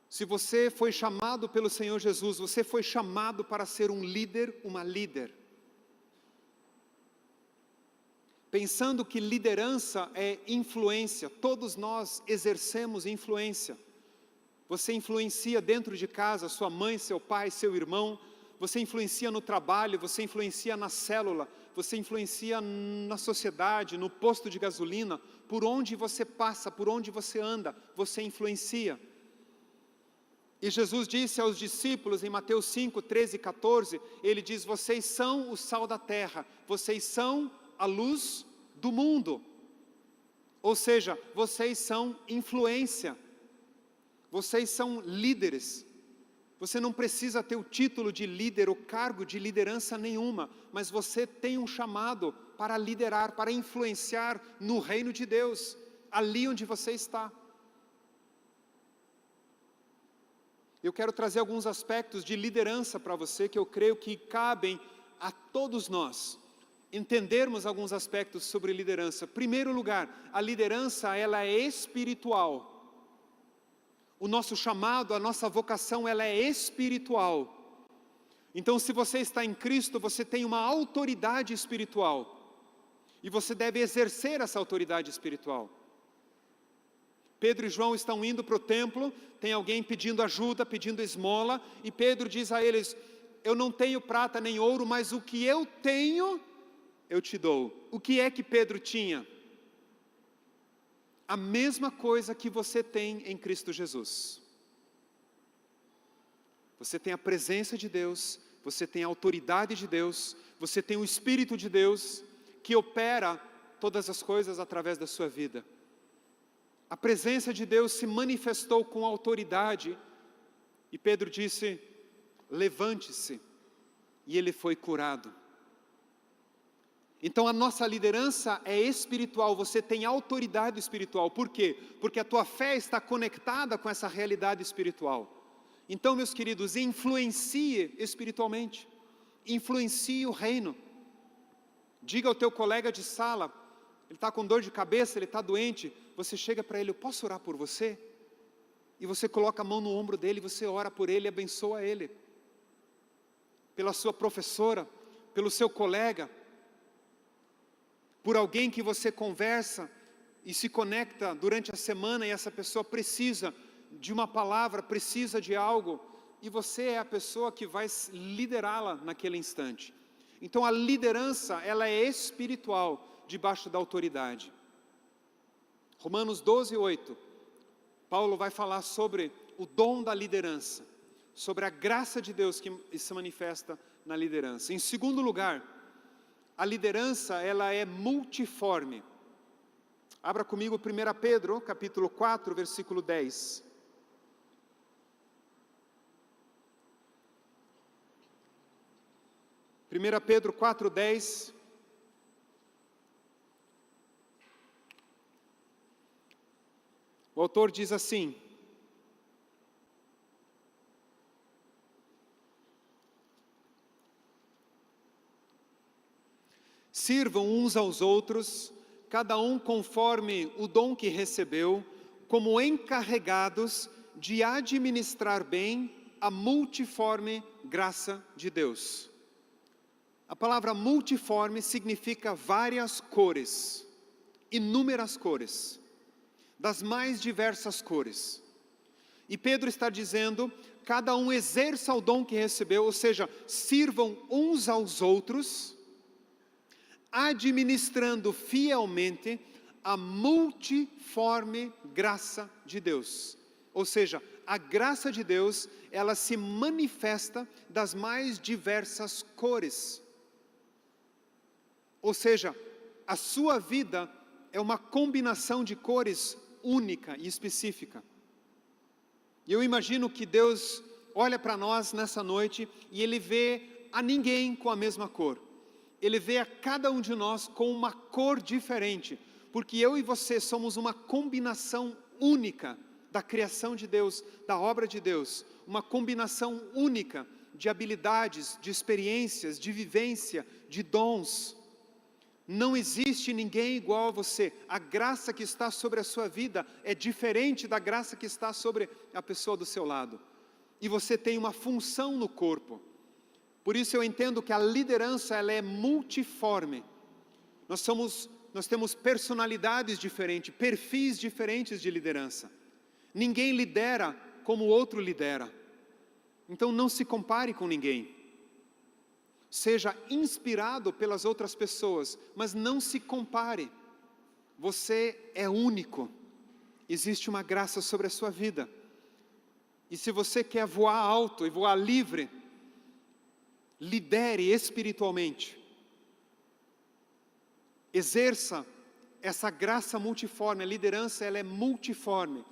Se você foi chamado pelo Senhor Jesus, você foi chamado para ser um líder, uma líder. Pensando que liderança é influência, todos nós exercemos influência. Você influencia dentro de casa, sua mãe, seu pai, seu irmão. Você influencia no trabalho, você influencia na célula, você influencia na sociedade, no posto de gasolina. Por onde você passa, por onde você anda, você influencia. E Jesus disse aos discípulos em Mateus 5, 13 e 14, Ele diz, vocês são o sal da terra, vocês são a luz do mundo. Ou seja, vocês são influência, vocês são líderes. Você não precisa ter o título de líder, o cargo de liderança nenhuma, mas você tem um chamado para liderar, para influenciar no reino de Deus, ali onde você está. Eu quero trazer alguns aspectos de liderança para você, que eu creio que cabem a todos nós entendermos alguns aspectos sobre liderança. Primeiro lugar, a liderança, ela é espiritual. O nosso chamado, a nossa vocação, ela é espiritual. Então, se você está em Cristo, você tem uma autoridade espiritual. E você deve exercer essa autoridade espiritual. Pedro e João estão indo para o templo, tem alguém pedindo ajuda, pedindo esmola, e Pedro diz a eles, eu não tenho prata nem ouro, mas o que eu tenho, eu te dou. O que é que Pedro tinha? A mesma coisa que você tem em Cristo Jesus. Você tem a presença de Deus, você tem a autoridade de Deus, você tem o Espírito de Deus, que opera todas as coisas através da sua vida. A presença de Deus se manifestou com autoridade, e Pedro disse, levante-se, e ele foi curado. Então a nossa liderança é espiritual, você tem autoridade espiritual. Por quê? Porque a tua fé está conectada com essa realidade espiritual. Então, meus queridos, influencie espiritualmente, influencie o reino. Diga ao teu colega de sala, ele está com dor de cabeça, ele está doente, você chega para ele, eu posso orar por você? E você coloca a mão no ombro dele, você ora por ele, abençoa ele. Pela sua professora, pelo seu colega, por alguém que você conversa e se conecta durante a semana e essa pessoa precisa de uma palavra, precisa de algo, e você é a pessoa que vai liderá-la naquele instante. Então a liderança, ela é espiritual, debaixo da autoridade. Romanos 12, 8, Paulo vai falar sobre o dom da liderança, sobre a graça de Deus que se manifesta na liderança. Em segundo lugar, a liderança, ela é multiforme. Abra comigo 1 Pedro, capítulo 4, versículo 10. 1 Pedro 4, 10. O autor diz assim: sirvam uns aos outros, cada um conforme o dom que recebeu, como encarregados de administrar bem a multiforme graça de Deus. A palavra multiforme significa várias cores, inúmeras cores, das mais diversas cores. E Pedro está dizendo, cada um exerça o dom que recebeu, ou seja, sirvam uns aos outros, administrando fielmente a multiforme graça de Deus. Ou seja, a graça de Deus, ela se manifesta das mais diversas cores. Ou seja, a sua vida é uma combinação de cores única e específica. E eu imagino que Deus olha para nós nessa noite e Ele vê a ninguém com a mesma cor. Ele vê a cada um de nós com uma cor diferente, porque eu e você somos uma combinação única da criação de Deus, da obra de Deus, uma combinação única de habilidades, de experiências, de vivência, de dons. Não existe ninguém igual a você. A graça que está sobre a sua vida é diferente da graça que está sobre a pessoa do seu lado. E você tem uma função no corpo. Por isso eu entendo que a liderança, ela é multiforme. Nós temos personalidades diferentes, perfis diferentes de liderança. Ninguém lidera como o outro lidera. Então não se compare com ninguém. Seja inspirado pelas outras pessoas, mas não se compare. Você é único. Existe uma graça sobre a sua vida. E se você quer voar alto e voar livre, lidere espiritualmente. Exerça essa graça multiforme. A liderança, ela é multiforme.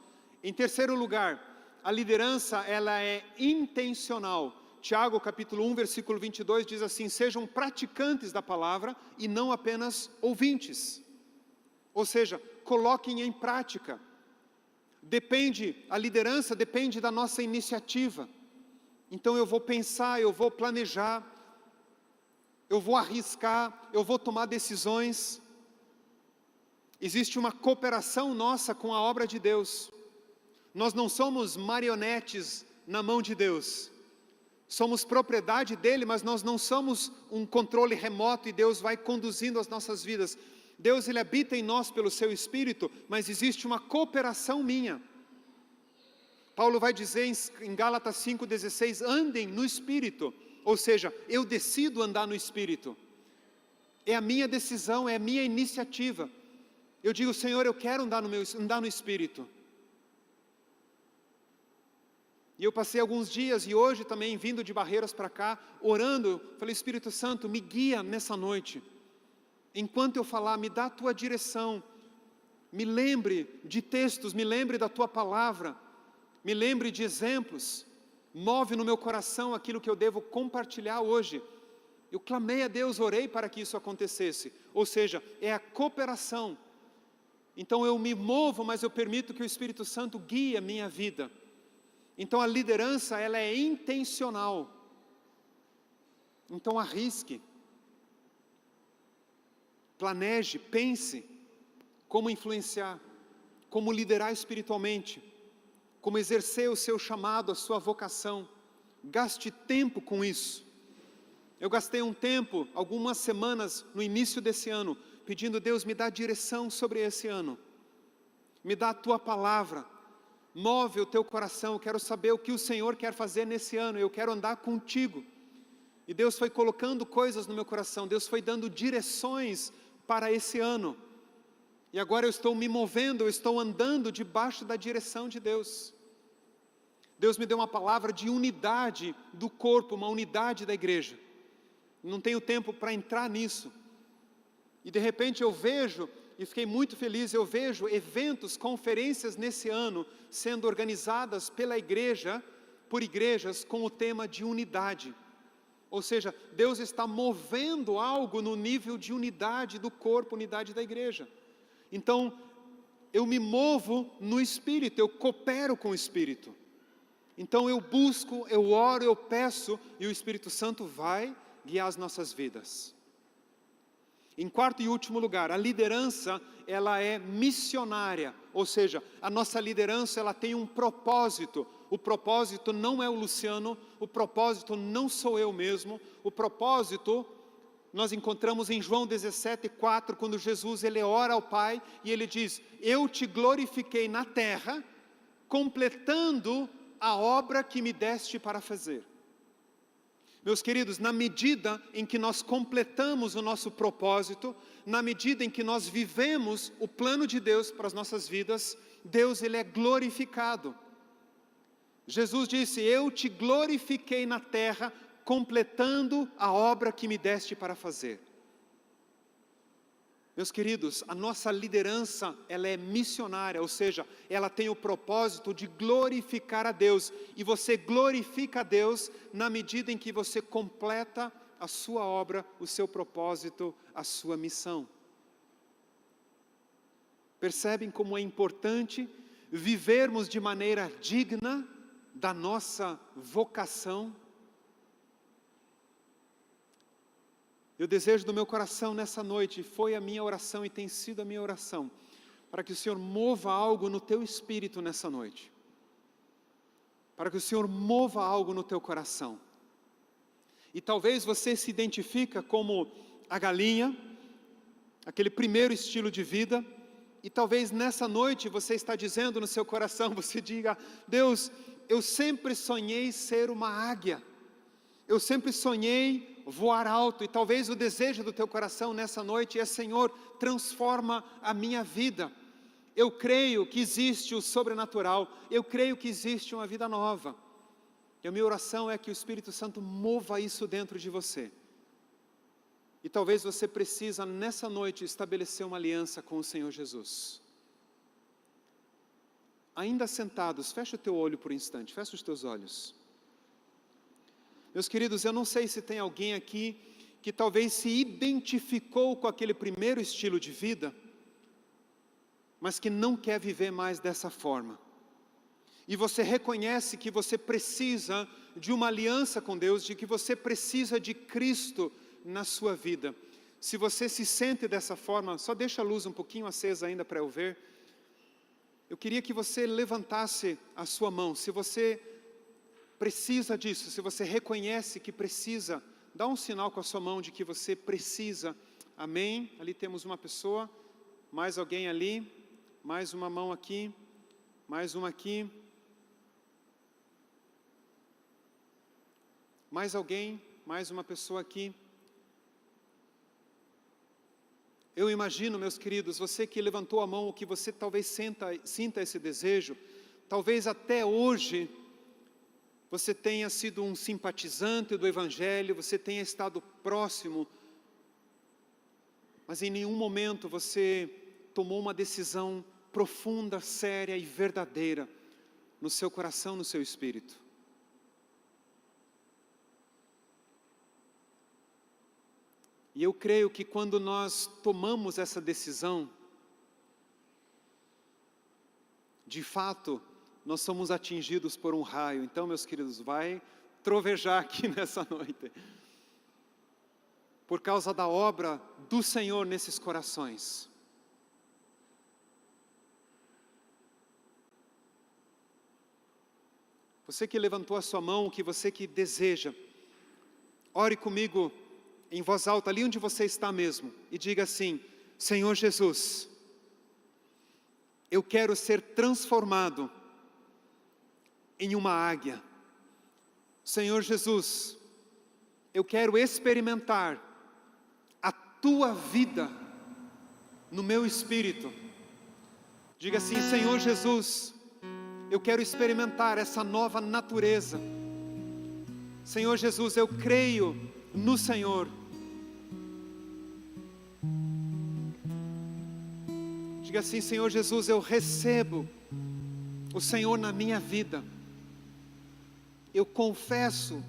Em terceiro lugar, a liderança, ela é intencional. Tiago capítulo 1, versículo 22 diz assim: sejam praticantes da palavra e não apenas ouvintes. Ou seja, coloquem em prática. A liderança depende da nossa iniciativa. Então eu vou pensar, eu vou planejar, eu vou arriscar, eu vou tomar decisões. Existe uma cooperação nossa com a obra de Deus. Nós não somos marionetes na mão de Deus. Somos propriedade dele, mas nós não somos um controle remoto e Deus vai conduzindo as nossas vidas. Deus, ele habita em nós pelo seu Espírito, mas existe uma cooperação minha. Paulo vai dizer em Gálatas 5,16, andem no Espírito, ou seja, eu decido andar no Espírito. É a minha decisão, é a minha iniciativa. Eu digo, Senhor, eu quero andar no Espírito. E eu passei alguns dias, e hoje também, vindo de Barreiras para cá, orando, falei, Espírito Santo, me guia nessa noite. Enquanto eu falar, me dá a tua direção. Me lembre de textos, me lembre da tua palavra. Me lembre de exemplos. Move no meu coração aquilo que eu devo compartilhar hoje. Eu clamei a Deus, orei para que isso acontecesse. Ou seja, é a cooperação. Então eu me movo, mas eu permito que o Espírito Santo guie a minha vida. Então a liderança, ela é intencional. Então arrisque. Planeje, pense como influenciar, como liderar espiritualmente, como exercer o seu chamado, a sua vocação. Gaste tempo com isso. Eu gastei um tempo, algumas semanas no início desse ano, pedindo, Deus, me dá direção sobre esse ano. Me dá a tua palavra. Move o teu coração, eu quero saber o que o Senhor quer fazer nesse ano, eu quero andar contigo. E Deus foi colocando coisas no meu coração, Deus foi dando direções para esse ano. E agora eu estou me movendo, eu estou andando debaixo da direção de Deus. Deus me deu uma palavra de unidade do corpo, uma unidade da igreja. Não tenho tempo para entrar nisso, E de repente eu vejo, e fiquei muito feliz, eu vejo eventos, conferências nesse ano sendo organizadas pela igreja, por igrejas com o tema de unidade. Ou seja, Deus está movendo algo no nível de unidade do corpo, unidade da igreja. Então, eu me movo no Espírito, eu coopero com o Espírito. Então eu busco, eu oro, eu peço, e o Espírito Santo vai guiar as nossas vidas. Em quarto e último lugar, a liderança, ela é missionária, ou seja, a nossa liderança, ela tem um propósito. O propósito não é o Luciano, o propósito não sou eu mesmo, o propósito nós encontramos em João 17:4, quando Jesus ele ora ao Pai e ele diz: eu te glorifiquei na terra, completando a obra que me deste para fazer. Meus queridos, na medida em que nós completamos o nosso propósito, na medida em que nós vivemos o plano de Deus para as nossas vidas, Deus ele é glorificado. Jesus disse: eu te glorifiquei na terra, completando a obra que me deste para fazer. Meus queridos, a nossa liderança, ela é missionária, ou seja, ela tem o propósito de glorificar a Deus, e você glorifica a Deus na medida em que você completa a sua obra, o seu propósito, a sua missão. Percebem como é importante vivermos de maneira digna da nossa vocação? Eu desejo do meu coração nessa noite, foi a minha oração e tem sido a minha oração, para que o Senhor mova algo no teu espírito nessa noite, para que o Senhor mova algo no teu coração. E talvez você se identifica como a galinha, aquele primeiro estilo de vida, e talvez nessa noite você está dizendo no seu coração, você diga: Deus, eu sempre sonhei ser uma águia, eu sempre sonhei voar alto, e talvez o desejo do teu coração nessa noite é: Senhor, transforma a minha vida. Eu creio que existe o sobrenatural, eu creio que existe uma vida nova. E a minha oração é que o Espírito Santo mova isso dentro de você. E talvez você precisa nessa noite estabelecer uma aliança com o Senhor Jesus. Ainda sentados, fecha o teu olho por um instante, fecha os teus olhos. Meus queridos, eu não sei se tem alguém aqui que talvez se identificou com aquele primeiro estilo de vida, mas que não quer viver mais dessa forma. E você reconhece que você precisa de uma aliança com Deus, de que você precisa de Cristo na sua vida. Se você se sente dessa forma, só deixa a luz um pouquinho acesa ainda para eu ver. Eu queria que você levantasse a sua mão. Se você precisa disso, se você reconhece que precisa, dá um sinal com a sua mão de que você precisa. Amém? Ali temos uma pessoa, mais alguém ali, mais uma mão aqui, mais uma aqui. Mais alguém, mais uma pessoa aqui. Eu imagino, meus queridos, você que levantou a mão, que você talvez sinta esse desejo, talvez até hoje você tenha sido um simpatizante do Evangelho, você tenha estado próximo, mas em nenhum momento você tomou uma decisão profunda, séria e verdadeira no seu coração, no seu espírito. E eu creio que quando nós tomamos essa decisão, de fato, nós somos atingidos por um raio. Então, meus queridos, vai trovejar aqui nessa noite, por causa da obra do Senhor nesses corações. Você que levantou a sua mão, que você que deseja, ore comigo em voz alta, ali onde você está mesmo, e diga assim: Senhor Jesus, eu quero ser transformado em uma águia. Senhor Jesus, eu quero experimentar a Tua vida no meu espírito. Diga assim: Senhor Jesus, eu quero experimentar essa nova natureza. Senhor Jesus, eu creio no Senhor. Diga assim: Senhor Jesus, eu recebo o Senhor na minha vida. Eu confesso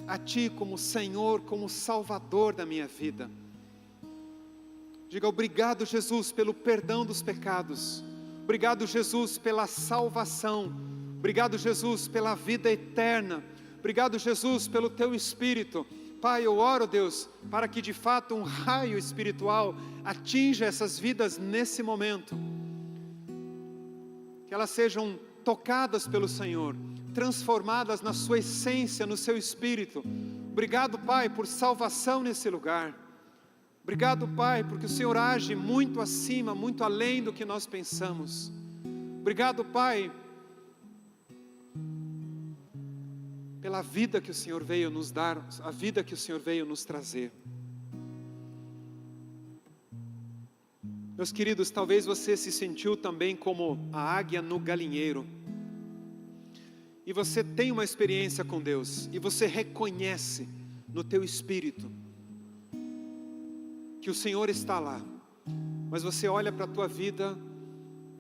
a Ti como Senhor, como Salvador da minha vida. Diga: obrigado, Jesus, pelo perdão dos pecados. Obrigado, Jesus, pela salvação. Obrigado, Jesus, pela vida eterna. Obrigado, Jesus, pelo Teu Espírito. Pai, eu oro, Deus, para que de fato um raio espiritual atinja essas vidas nesse momento. Que elas sejam tocadas pelo Senhor, transformadas na sua essência, no seu Espírito. Obrigado, Pai, por salvação nesse lugar. Obrigado, Pai, porque o Senhor age muito acima, muito além do que nós pensamos. Obrigado, Pai, pela vida que o Senhor veio nos dar, a vida que o Senhor veio nos trazer. Meus queridos, talvez você se sentiu também como a águia no galinheiro. E você tem uma experiência com Deus, e você reconhece no teu espírito que o Senhor está lá. Mas você olha para a tua vida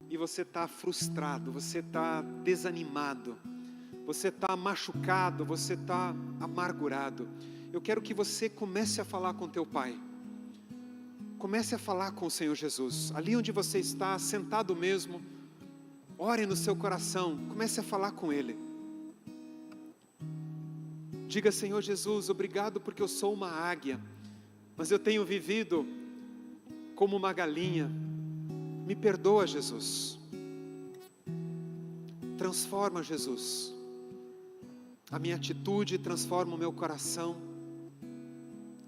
e você está frustrado, você está desanimado, você está machucado, você está amargurado. Eu quero que você comece a falar com teu Pai. Comece a falar com o Senhor Jesus. Ali onde você está, sentado mesmo, ore no seu coração, comece a falar com Ele. Diga: Senhor Jesus, obrigado porque eu sou uma águia, mas eu tenho vivido como uma galinha. Me perdoa, Jesus. Transforma, Jesus, a minha atitude, transforma o meu coração,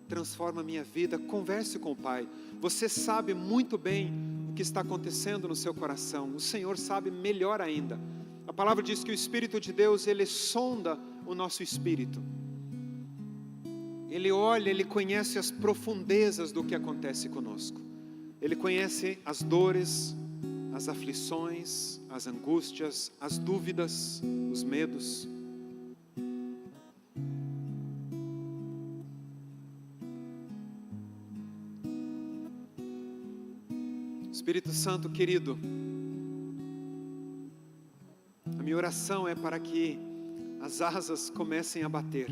transforma a minha vida. Converse com o Pai. Você sabe muito bem o que está acontecendo no seu coração. O Senhor sabe melhor ainda. A palavra diz que o Espírito de Deus, Ele sonda o nosso espírito. Ele olha, Ele conhece as profundezas do que acontece conosco. Ele conhece as dores, as aflições, as angústias, as dúvidas, os medos. Espírito Santo querido, a minha oração é para que as asas comecem a bater.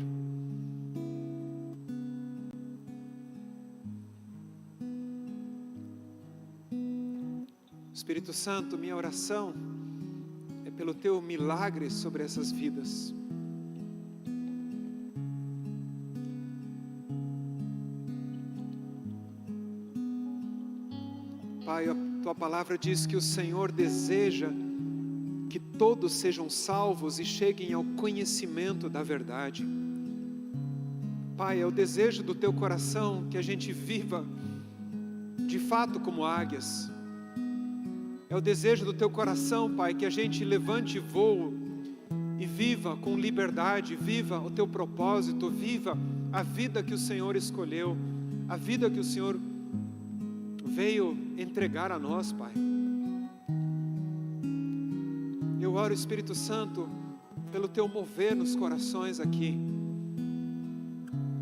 Espírito Santo, minha oração é pelo Teu milagre sobre essas vidas. Pai, a Tua palavra diz que o Senhor deseja que todos sejam salvos e cheguem ao conhecimento da verdade. Pai, é o desejo do Teu coração que a gente viva de fato como águias. É o desejo do Teu coração, Pai, que a gente levante voo e viva com liberdade, viva o Teu propósito, viva a vida que o Senhor escolheu, a vida que o Senhor veio entregar a nós, Pai. Eu oro, Espírito Santo, pelo Teu mover nos corações aqui,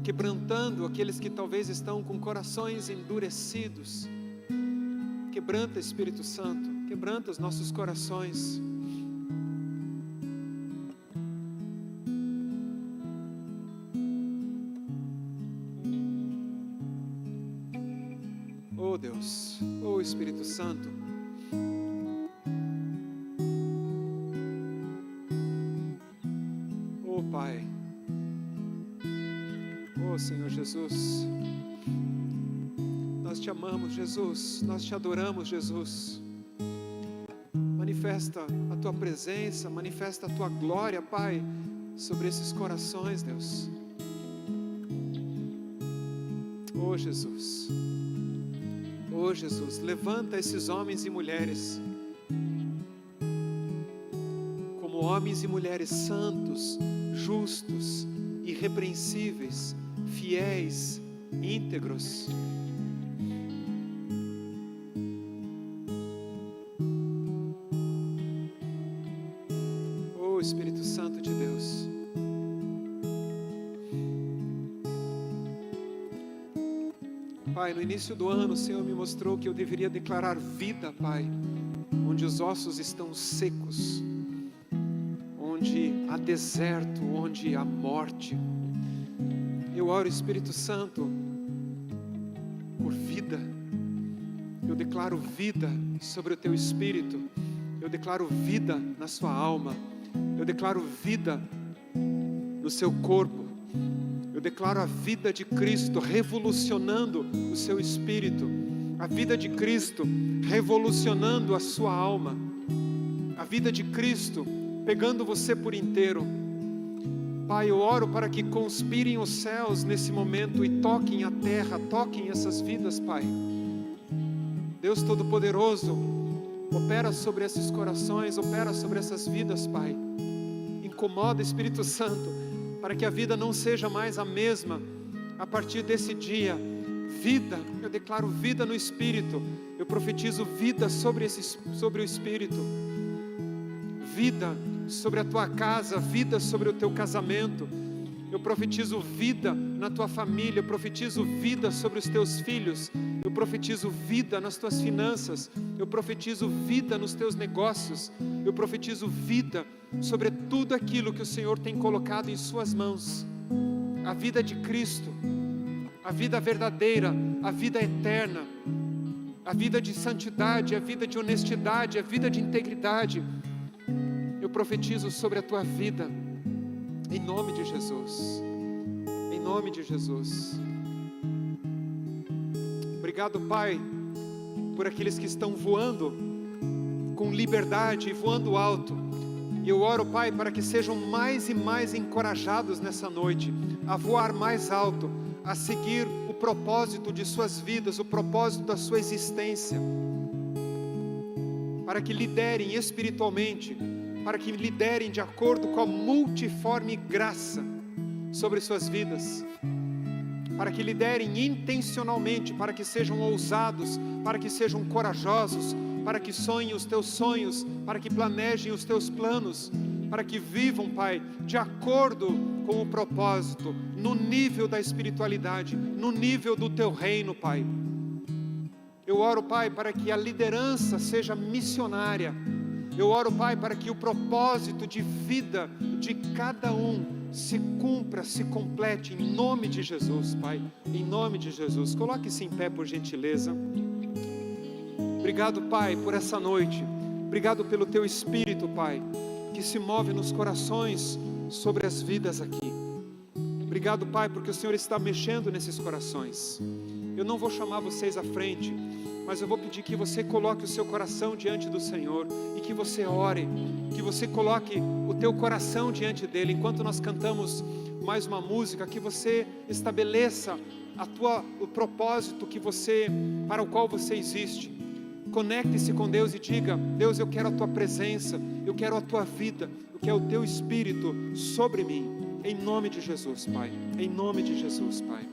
quebrantando aqueles que talvez estão com corações endurecidos. Quebranta, Espírito Santo, quebranta os nossos corações. Oh Deus, oh Espírito Santo, oh Pai, oh Senhor Jesus, nós Te amamos, Jesus, nós Te adoramos, Jesus. Manifesta a Tua presença, manifesta a Tua glória, Pai, sobre esses corações, Deus. Oh Jesus, oh Jesus, levanta esses homens e mulheres como homens e mulheres santos, justos, irrepreensíveis, fiéis, íntegros. Oh Espírito Santo de Deus, Pai, no início do ano o Senhor me mostrou que eu deveria declarar vida, Pai, onde os ossos estão secos, onde há deserto, onde há morte. Eu oro, Espírito Santo, por vida. Eu declaro vida sobre o teu espírito. Eu declaro vida na sua alma. Eu declaro vida no seu corpo. Eu declaro a vida de Cristo revolucionando o seu espírito. A vida de Cristo revolucionando a sua alma. A vida de Cristo pegando você por inteiro. Pai, eu oro para que conspirem os céus nesse momento e toquem a terra, toquem essas vidas, Pai. Deus Todo-Poderoso, opera sobre esses corações, opera sobre essas vidas, Pai. Incomoda, Espírito Santo, para que a vida não seja mais a mesma a partir desse dia. Vida, eu declaro vida no Espírito. Eu profetizo vida sobre o Espírito. Vida sobre a tua casa, vida sobre o teu casamento. Eu profetizo vida na tua família, eu profetizo vida sobre os teus filhos, eu profetizo vida nas tuas finanças, eu profetizo vida nos teus negócios, eu profetizo vida sobre tudo aquilo que o Senhor tem colocado em suas mãos. A vida de Cristo, a vida verdadeira, a vida eterna, a vida de santidade, a vida de honestidade, a vida de integridade. Eu profetizo sobre a tua vida, em nome de Jesus, em nome de Jesus. Obrigado, Pai, por aqueles que estão voando com liberdade, voando alto. E eu oro, Pai, para que sejam mais e mais encorajados nessa noite, a voar mais alto, a seguir o propósito de suas vidas, o propósito da sua existência, para que liderem espiritualmente, para que liderem de acordo com a multiforme graça sobre suas vidas, para que liderem intencionalmente, para que sejam ousados, para que sejam corajosos, para que sonhem os teus sonhos, para que planejem os teus planos, para que vivam, Pai, de acordo com o propósito, no nível da espiritualidade, no nível do teu reino, Pai. Eu oro, Pai, para que a liderança seja missionária. Eu oro, Pai, para que o propósito de vida de cada um se cumpra, se complete, em nome de Jesus, Pai, em nome de Jesus. Coloque-se em pé, por gentileza. Obrigado, Pai, por essa noite. Obrigado pelo Teu Espírito, Pai, que se move nos corações sobre as vidas aqui. Obrigado, Pai, porque o Senhor está mexendo nesses corações. Eu não vou chamar vocês à frente, mas eu vou pedir que você coloque o seu coração diante do Senhor e que você ore, que você coloque o teu coração diante dEle. Enquanto nós cantamos mais uma música, que você estabeleça o propósito para o qual você existe. Conecte-se com Deus e diga: Deus, eu quero a Tua presença, eu quero a Tua vida, eu quero o Teu Espírito sobre mim, em nome de Jesus, Pai, em nome de Jesus, Pai.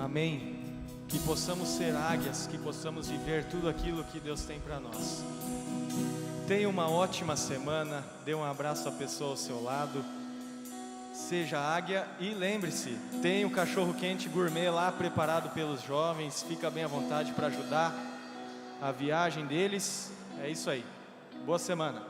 Amém. Que possamos ser águias, que possamos viver tudo aquilo que Deus tem para nós. Tenha uma ótima semana, dê um abraço à pessoa ao seu lado. Seja águia e lembre-se, tem o cachorro quente gourmet lá preparado pelos jovens, fica bem à vontade para ajudar a viagem deles. É isso aí. Boa semana.